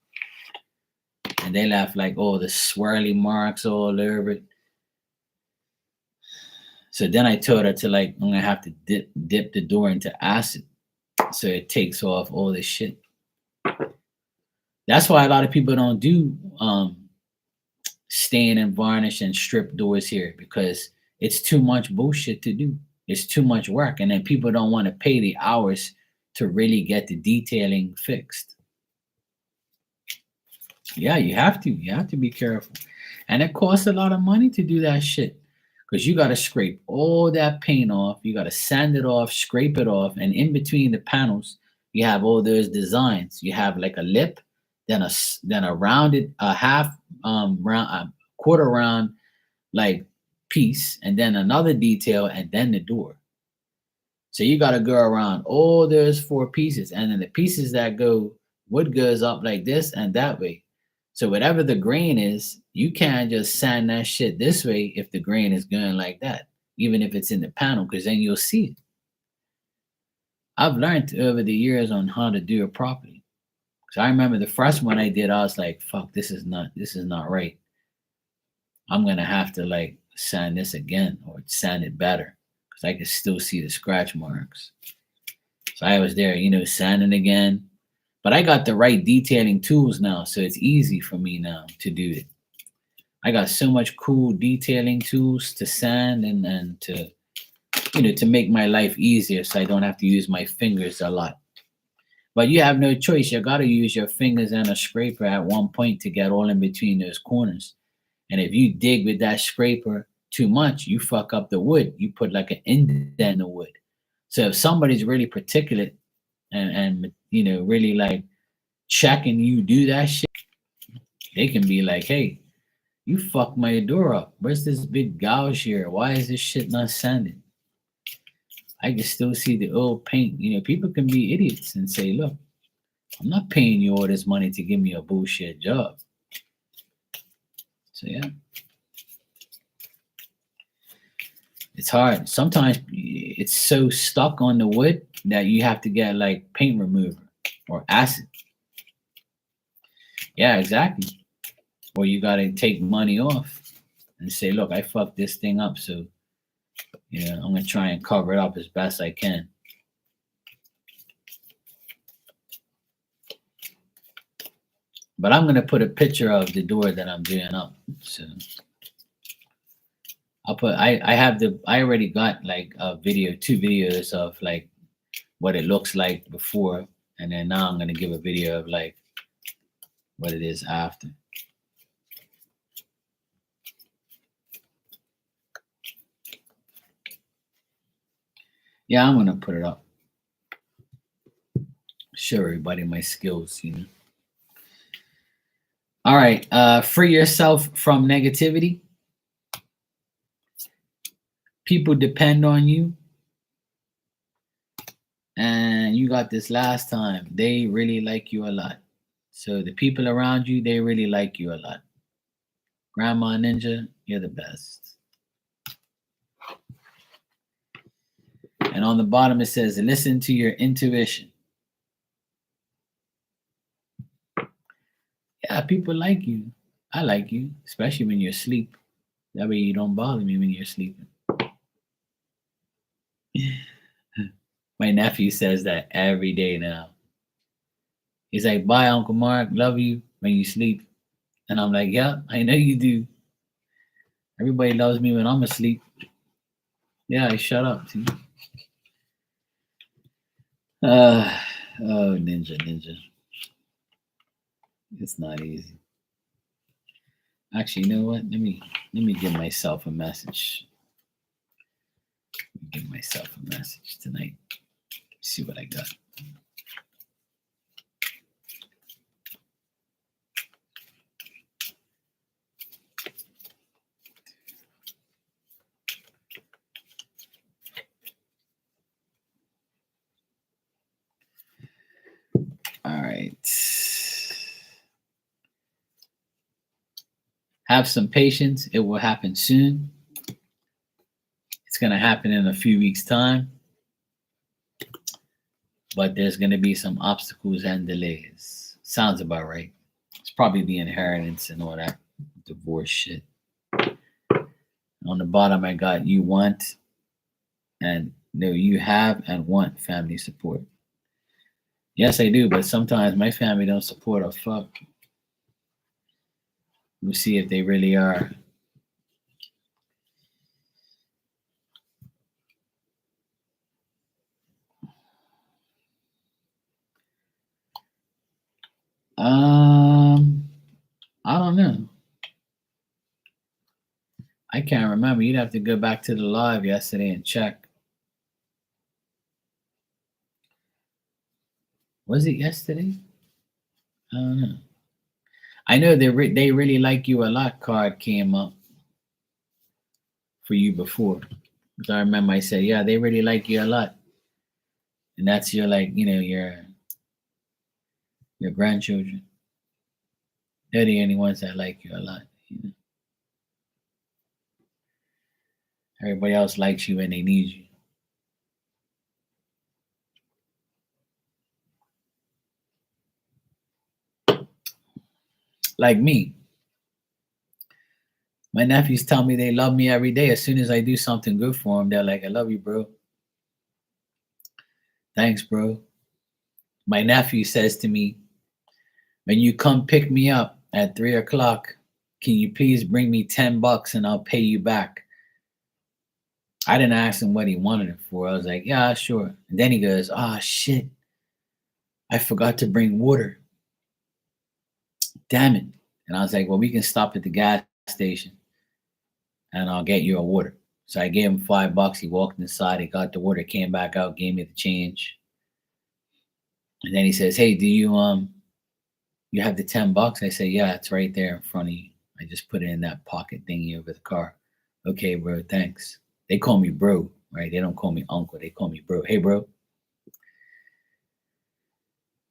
And they laugh like, "Oh, the swirly marks all over it." So then I told her to like, I'm gonna have to dip the door into acid so it takes off all this shit. That's why a lot of people don't do stain and varnish and strip doors here because it's too much bullshit to do. It's too much work, and then people don't want to pay the hours to really get the detailing fixed. Yeah, you have to. You have to be careful. And it costs a lot of money to do that shit. Because you got to scrape all that paint off. You got to sand it off, scrape it off. And in between the panels, you have all those designs. You have like a lip, then then a rounded, a half round, a quarter round like piece, and then another detail, and then the door. So you got to go around all those four pieces. And then the pieces that go, wood goes up like this and that way. So whatever the grain is, you can't just sand that shit this way if the grain is going like that, even if it's in the panel, because then you'll see it. I've learned over the years on how to do it properly. So I remember the first one I did, I was like, fuck, this is not right. I'm gonna have to like sand this again or sand it better. Because I could still see the scratch marks. So I was there, sanding again. But I got the right detailing tools now, so it's easy for me now to do it. I got so much cool detailing tools to sand and to to make my life easier so I don't have to use my fingers a lot. But you have no choice. You gotta use your fingers and a scraper at one point to get all in between those corners. And if you dig with that scraper too much, you fuck up the wood. You put like an indent in the wood. So if somebody's really particular and really like checking you do that shit, they can be like, hey, you fucked my door up. Where's this big gouge here? Why is this shit not sanded? I can still see the old paint. People can be idiots and say, look, I'm not paying you all this money to give me a bullshit job. So yeah. It's hard. Sometimes it's so stuck on the wood that you have to get like paint remover or acid. Yeah, exactly. Or you got to take money off and say, look, I fucked this thing up. So, I'm going to try and cover it up as best I can. But I'm going to put a picture of the door that I'm doing up. So I already got like a video, 2 videos of like what it looks like before. And then now I'm going to give a video of like what it is after. Yeah, I'm going to put it up. Show everybody my skills, All right. Free yourself from negativity. People depend on you. And you got this last time. They really like you a lot. So the people around you, they really like you a lot. Grandma Ninja, you're the best. And on the bottom it says, listen to your intuition. Yeah, people like you. I like you, especially when you're asleep. That way you don't bother me when you're sleeping. My nephew says that every day now. He's like, bye, Uncle Mark. Love you when you sleep. And I'm like, yeah, I know you do. Everybody loves me when I'm asleep. Yeah, shut up. See? Oh, ninja. It's not easy. Actually, you know what? Let me give myself a message. Give myself a message tonight. See what I got. All right. Have some patience. It will happen soon. It's going to happen in a few weeks' time. But there's going to be some obstacles and delays. Sounds about right. It's probably the inheritance and all that divorce shit. On the bottom, I got you want and no, you have and want family support. Yes, I do, but sometimes my family don't support a fuck. We'll see if they really are. can't remember. You'd have to go back to the live yesterday and check. Was it yesterday? I don't know. I know they really like you a lot card came up for you before. Because I remember I said, yeah, they really like you a lot. And that's your like, your grandchildren. They're the only ones that like you a lot. Everybody else likes you and they need you. Like me. My nephews tell me they love me every day. As soon as I do something good for them, they're like, I love you, bro. Thanks, bro. My nephew says to me, when you come pick me up at 3 o'clock, can you please bring me $10 and I'll pay you back? I didn't ask him what he wanted it for. I was like, yeah, sure. And then he goes, ah, shit. I forgot to bring water. Damn it. And I was like, well, we can stop at the gas station and I'll get you a water. So I gave him $5. He walked inside, he got the water, came back out, gave me the change. And then he says, hey, do you have the $10? I say, yeah, it's right there in front of you. I just put it in that pocket thingy over the car. Okay, bro, thanks. They call me bro, right? They don't call me uncle. They call me bro. Hey, bro.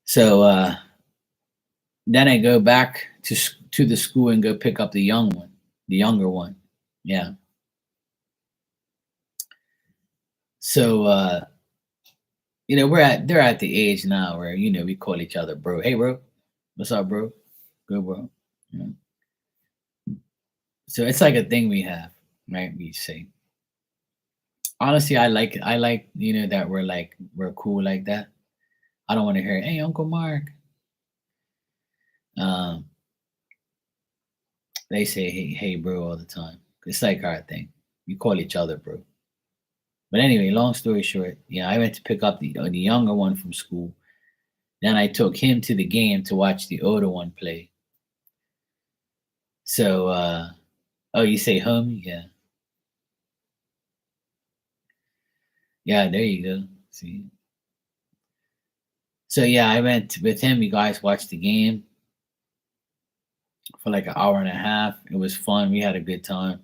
So then I go back to the school and go pick up the younger one. Yeah. So they're at the age now where we call each other bro. Hey, bro. What's up, bro? Good, bro. Yeah. So it's like a thing we have, right? We say. Honestly, I like it. I like that we're cool like that. I don't want to hear, hey, Uncle Mark. Um, they say, hey, bro, all the time. It's like our thing. We call each other bro. But anyway, long story short, yeah, I went to pick up the younger one from school. Then I took him to the game to watch the older one play. So, oh, you say homie? Yeah. Yeah, there you go. See? So, yeah, I went with him. You guys watched the game for like an hour and a half. It was fun. We had a good time.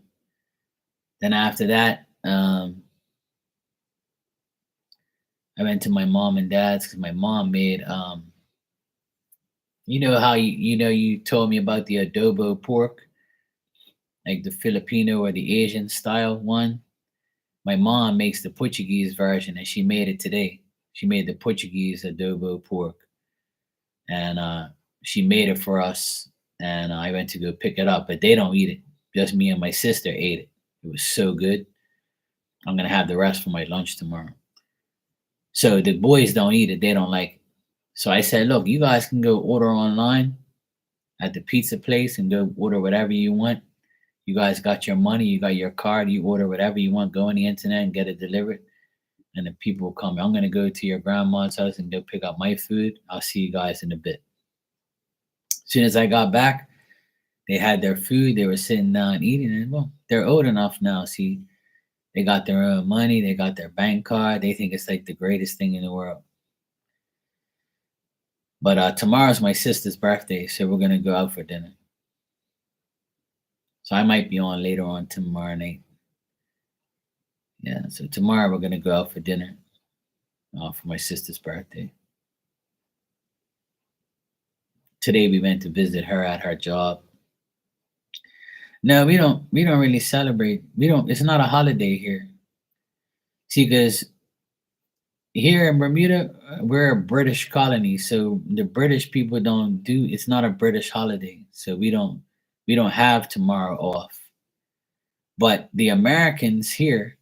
Then after that, I went to my mom and dad's because my mom made, you know how you told me about the adobo pork, like the Filipino or the Asian style one. My mom makes the Portuguese version, and she made it today. She made the Portuguese adobo pork, and she made it for us. And I went to go pick it up, but they don't eat it. Just me and my sister ate it. It was so good. I'm gonna have the rest for my lunch tomorrow. So the boys don't eat it; they don't like it. So I said, "Look, you guys can go order online at the pizza place and go order whatever you want. You guys got your money, you got your card, you order whatever you want, go on the internet and get it delivered, and the people will come. I'm gonna go to your grandma's house and go pick up my food. I'll see you guys in a bit." As soon as I got back, they had their food, they were sitting down eating, and well, they're old enough now. See, they got their own money, they got their bank card, they think it's like the greatest thing in the world. But tomorrow's my sister's birthday, so we're gonna go out for dinner. So I might be on later on tomorrow night. Yeah, so tomorrow we're gonna go out for dinner for my sister's birthday. Today we went to visit her at her job. No, we don't really celebrate. We don't. It's not a holiday here. See, because here in Bermuda, we're a British colony, so the British people don't do. It's not a British holiday, so we don't have tomorrow off. But the Americans here,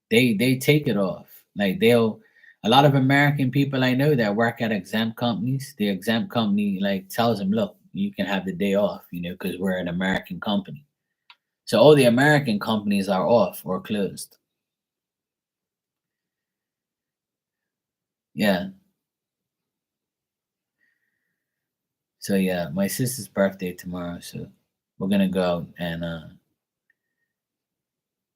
they take it off. Like a lot of American people I know that work at exempt companies. The exempt company like tells them, look, you can have the day off, because we're an American company. So all the American companies are off or closed. Yeah. So yeah, my sister's birthday tomorrow, so we're gonna go out and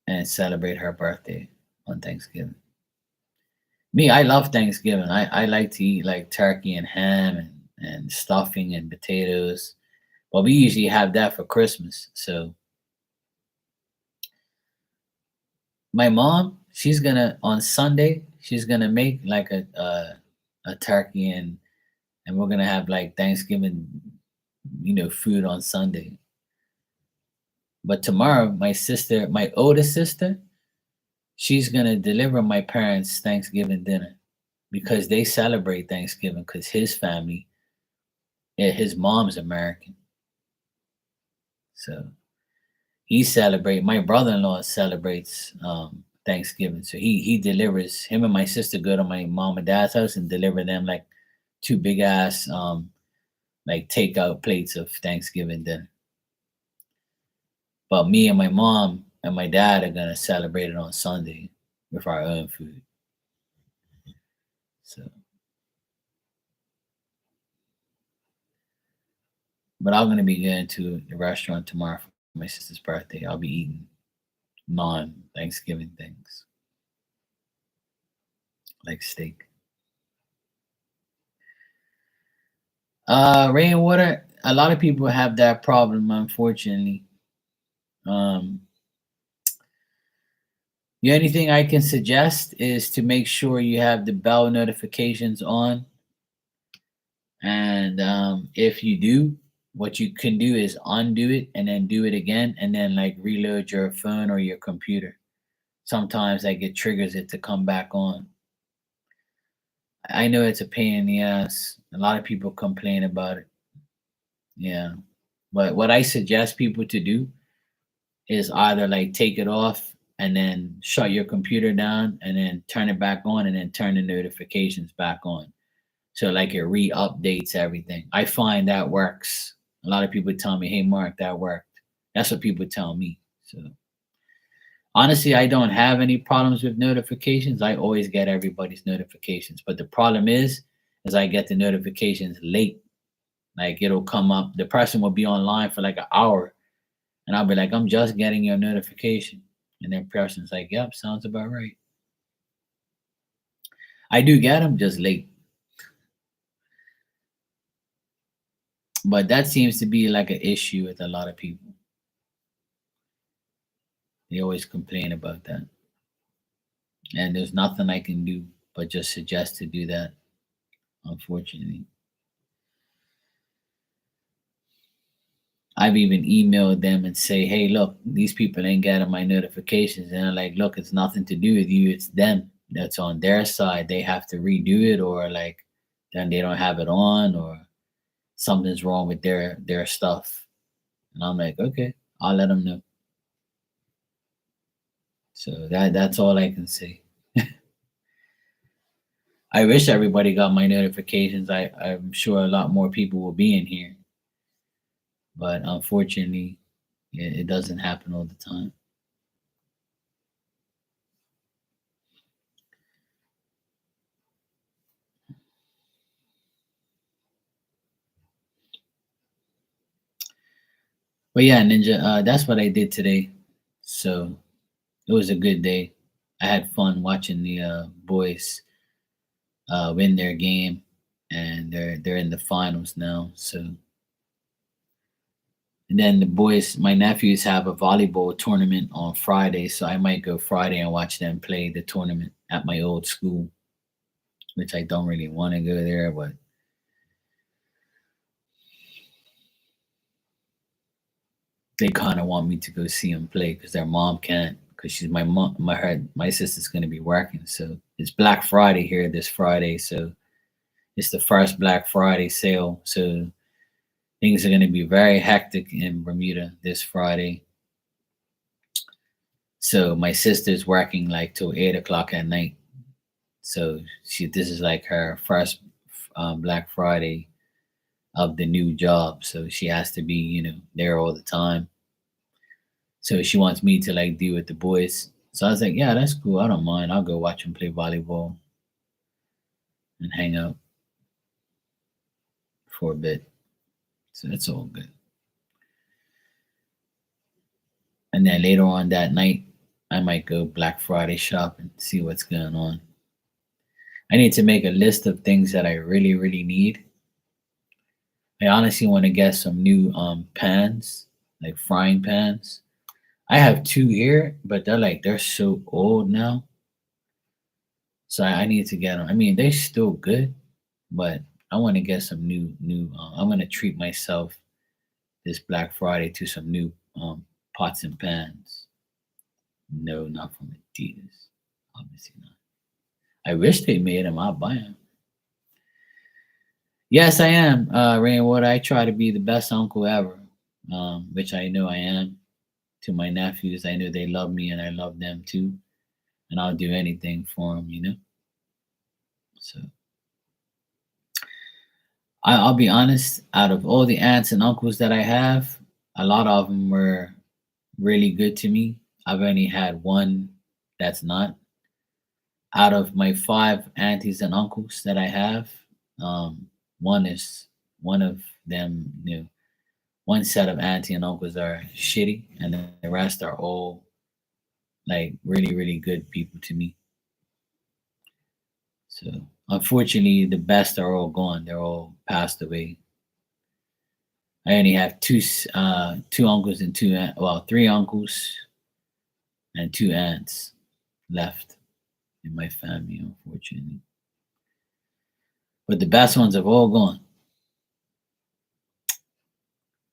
and celebrate her birthday on Thanksgiving. Me, I love Thanksgiving. I like to eat like turkey and ham and stuffing and potatoes. But we usually have that for Christmas. So my mom, she's gonna on Sunday, she's gonna make like a turkey and we're gonna have like Thanksgiving, food on Sunday. But tomorrow, my sister, my oldest sister, she's gonna deliver my parents Thanksgiving dinner because they celebrate Thanksgiving because his family, yeah, his mom's American. So he celebrate my brother-in-law celebrates Thanksgiving. So he delivers him and my sister go to my mom and dad's house and deliver them like two big ass like takeout plates of Thanksgiving dinner. But me and my mom and my dad are gonna celebrate it on Sunday with our own food. So, but I'm gonna be going to the restaurant tomorrow for my sister's birthday. I'll be eating non-Thanksgiving things like steak. Rainwater. A lot of people have that problem, unfortunately. Um, the only thing I can suggest is to make sure you have the bell notifications on. And if you do, what you can do is undo it and then do it again and then like reload your phone or your computer. Sometimes like it triggers it to come back on. I know it's a pain in the ass. A lot of people complain about it. Yeah. But what I suggest people to do is either like take it off and then shut your computer down and then turn it back on and then turn the notifications back on. So like it re-updates everything. I find that works. A lot of people tell me, "Hey Mark, that worked." That's what people tell me. So honestly, I don't have any problems with notifications. I always get everybody's notifications. But the problem is I get the notifications late. Like it'll come up, the person will be online for like an hour, and I'll be like, "I'm just getting your notification." And then person's like, "Yep, sounds about right." I do get them just late. But that seems to be like an issue with a lot of people. They always complain about that. And there's nothing I can do but just suggest to do that, unfortunately. I've even emailed them and say, "Hey, look, these people ain't getting my notifications." And they're like, "Look, it's nothing to do with you. It's them. That's on their side. They have to redo it, or like then they don't have it on, or something's wrong with their stuff." And I'm like, "Okay, I'll let them know." So that's all I can say. I wish everybody got my notifications. I'm sure a lot more people will be in here, but unfortunately, it doesn't happen all the time. But yeah, Ninja, that's what I did today. So it was a good day. I had fun watching the boys win their game, and they're in the finals now. So and then the boys, my nephews have a volleyball tournament on Friday, so I might go Friday and watch them play the tournament at my old school, which I don't really want to go there, but they kind of want me to go see them play because their mom can't because she's my mom. My sister's going to be working, so it's Black Friday here this Friday, so it's the first Black Friday sale, so things are going to be very hectic in Bermuda this Friday. So my sister's working like till 8 o'clock at night. So this is like her first Black Friday of the new job. So she has to be, there all the time. So she wants me to like deal with the boys. So I was like, yeah, that's cool. I don't mind. I'll go watch them play volleyball and hang out for a bit. So that's all good. And then later on that night, I might go Black Friday shopping, see what's going on. I need to make a list of things that I really, really need. I honestly want to get some new pans, like frying pans. I have two here, but they're so old now. So I need to get them. I mean, they're still good, but I want to get some new. I'm gonna treat myself this Black Friday to some new pots and pans. No, not from Adidas. Obviously not. I wish they made them. I'll buy them. Yes, I am. Rainwater. I try to be the best uncle ever, which I know I am. To my nephews, I know they love me and I love them too, and I'll do anything for them. So I'll be honest. Out of all the aunts and uncles that I have, a lot of them were really good to me. I've only had one that's not. Out of my five aunties and uncles that I have, one is one of them. One set of auntie and uncles are shitty, and then the rest are all like really, really good people to me. So unfortunately, the best are all gone. They're all passed away. I only have two uncles and three uncles and two aunts left in my family, unfortunately. But the best ones have all gone.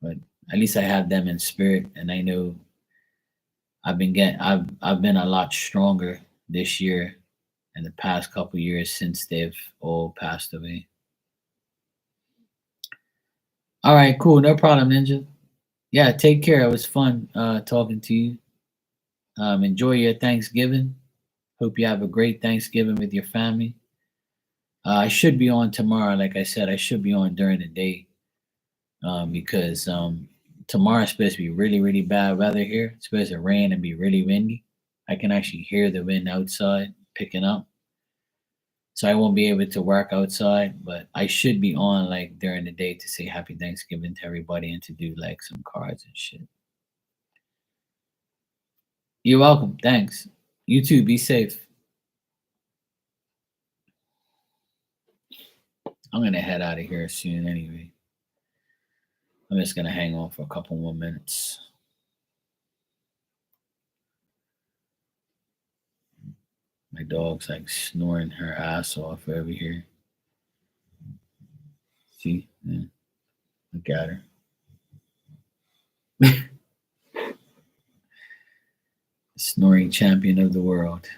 But at least I have them in spirit, and I know I've been a lot stronger this year and the past couple years since they've all passed away. All right, cool, no problem, Ninja. Yeah, take care. It was fun talking to you. Enjoy your Thanksgiving. Hope you have a great Thanksgiving with your family. I should be on tomorrow. Like I said, I should be on during the day because tomorrow is supposed to be really, really bad weather here. It's supposed to rain and be really windy. I can actually hear the wind outside picking up. So I won't be able to work outside, but I should be on like during the day to say happy Thanksgiving to everybody and to do like some cards and shit. You're welcome. Thanks. You too. Be safe. I'm gonna head out of here soon anyway. I'm just gonna hang on for a couple more minutes. My dog's like snoring her ass off over here. See? Yeah, look at her. Snoring champion of the world.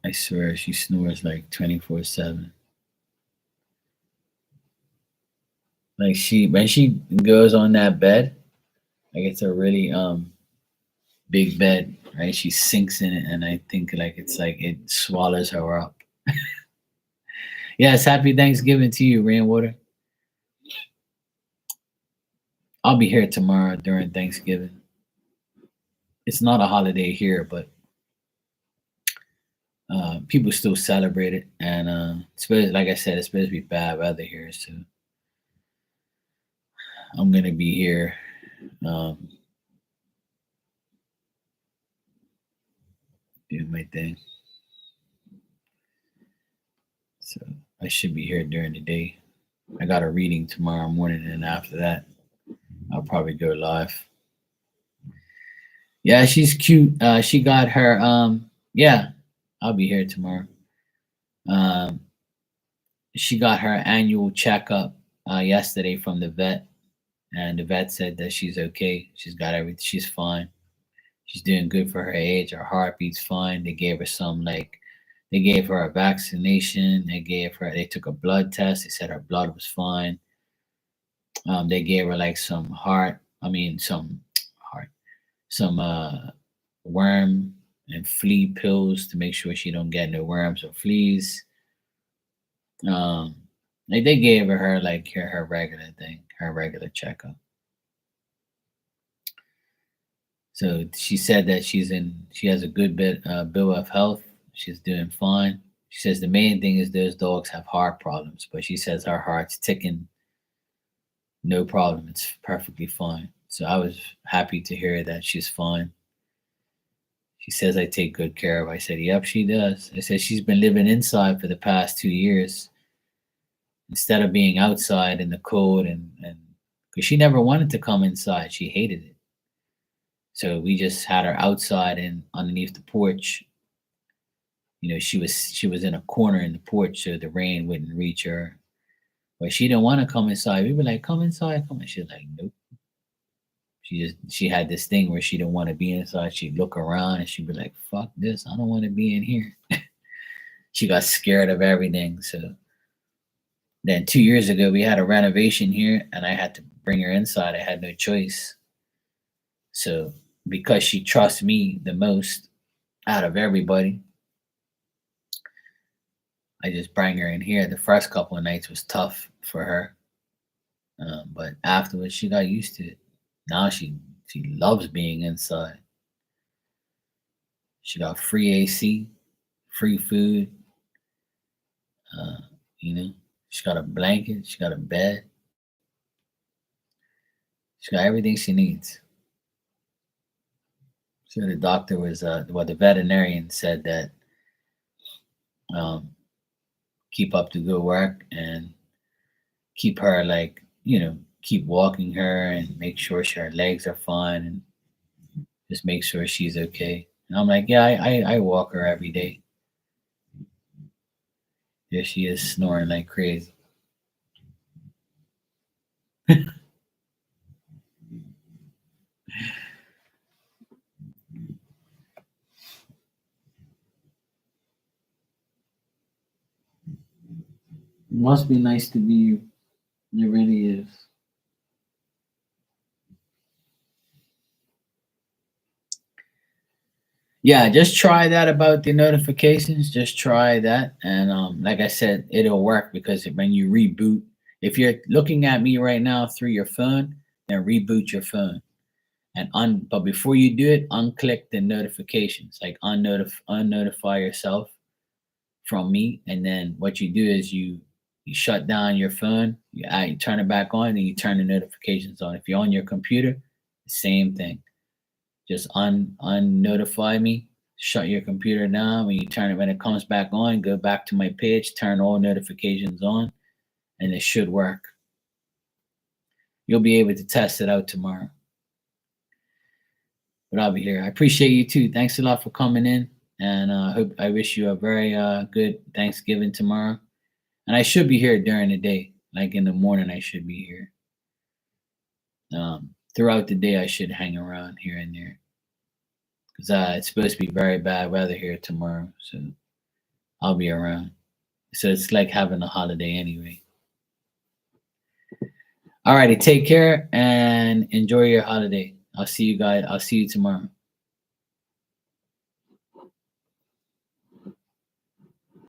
I swear she snores like 24/7. Like when she goes on that bed, like it's a really big bed, right? She sinks in it and I think like it's like it swallows her up. Yes, happy Thanksgiving to you, Rainwater. I'll be here tomorrow during Thanksgiving. It's not a holiday here, but people still celebrate it. And like I said, it's supposed to be bad weather here, so I'm gonna be here um, doing my thing. So I should be here during the day. I got a reading tomorrow morning, and after that, I'll probably go live. Yeah, she's cute. She got her. Yeah, I'll be here tomorrow. Um, she got her annual checkup yesterday from the vet, and the vet said that she's okay. She's got everything. She's fine. She's doing good for her age. Her heartbeat's fine. They gave her they gave her a vaccination. They took a blood test. They said her blood was fine. They gave her like some heart, some worm and flea pills to make sure she don't get no worms or fleas. Um, they gave her like her regular thing, her regular checkup. So she said that she has a good bill of health. She's doing fine. She says the main thing is those dogs have heart problems, but she says her heart's ticking no problem. It's perfectly fine. So I was happy to hear that she's fine. She says I take good care of her. I said, yep, she does. I said she's been living inside for the past 2 years instead of being outside in the cold and because she never wanted to come inside. She hated it. So we just had her outside and underneath the porch. She was in a corner in the porch so the rain wouldn't reach her. But she didn't want to come inside. We were like, come inside, come in. She's like, nope. She had this thing where she didn't want to be inside. She'd look around and she'd be like, fuck this. I don't want to be in here. She got scared of everything. So then 2 years ago we had a renovation here and I had to bring her inside. I had no choice. So because she trusts me the most out of everybody, I just bring her in here. The first couple of nights was tough for her, but afterwards she got used to it. Now she loves being inside. She got free AC, free food. Uh, you know, she got a blanket. She got a bed. She got everything she needs. So the doctor was, the veterinarian said that um, keep up the good work and keep her like keep walking her and make sure her legs are fine and just make sure she's okay. And I'm like, yeah, I walk her every day. There she is snoring like crazy. It must be nice to be you. It really is. Yeah, just try that about the notifications. Just try that, and like I said, it'll work because when you reboot, if you're looking at me right now through your phone, then reboot your phone and But before you do it, unclick the notifications, like unnotify yourself from me, and then what you do is you shut down your phone, you turn it back on, and you turn the notifications on. If you're on your computer, same thing. Just unnotify me, shut your computer down. When it comes back on, go back to my page, turn all notifications on, and it should work. You'll be able to test it out tomorrow. But I'll be here. I appreciate you too. Thanks a lot for coming in, and I wish you a very good Thanksgiving tomorrow. And I should be here during the day, like in the morning. I should be here. Throughout the day, I should hang around here and there because it's supposed to be very bad weather here tomorrow, so I'll be around. So it's like having a holiday anyway. All righty, take care and enjoy your holiday. I'll see you guys. I'll see you tomorrow.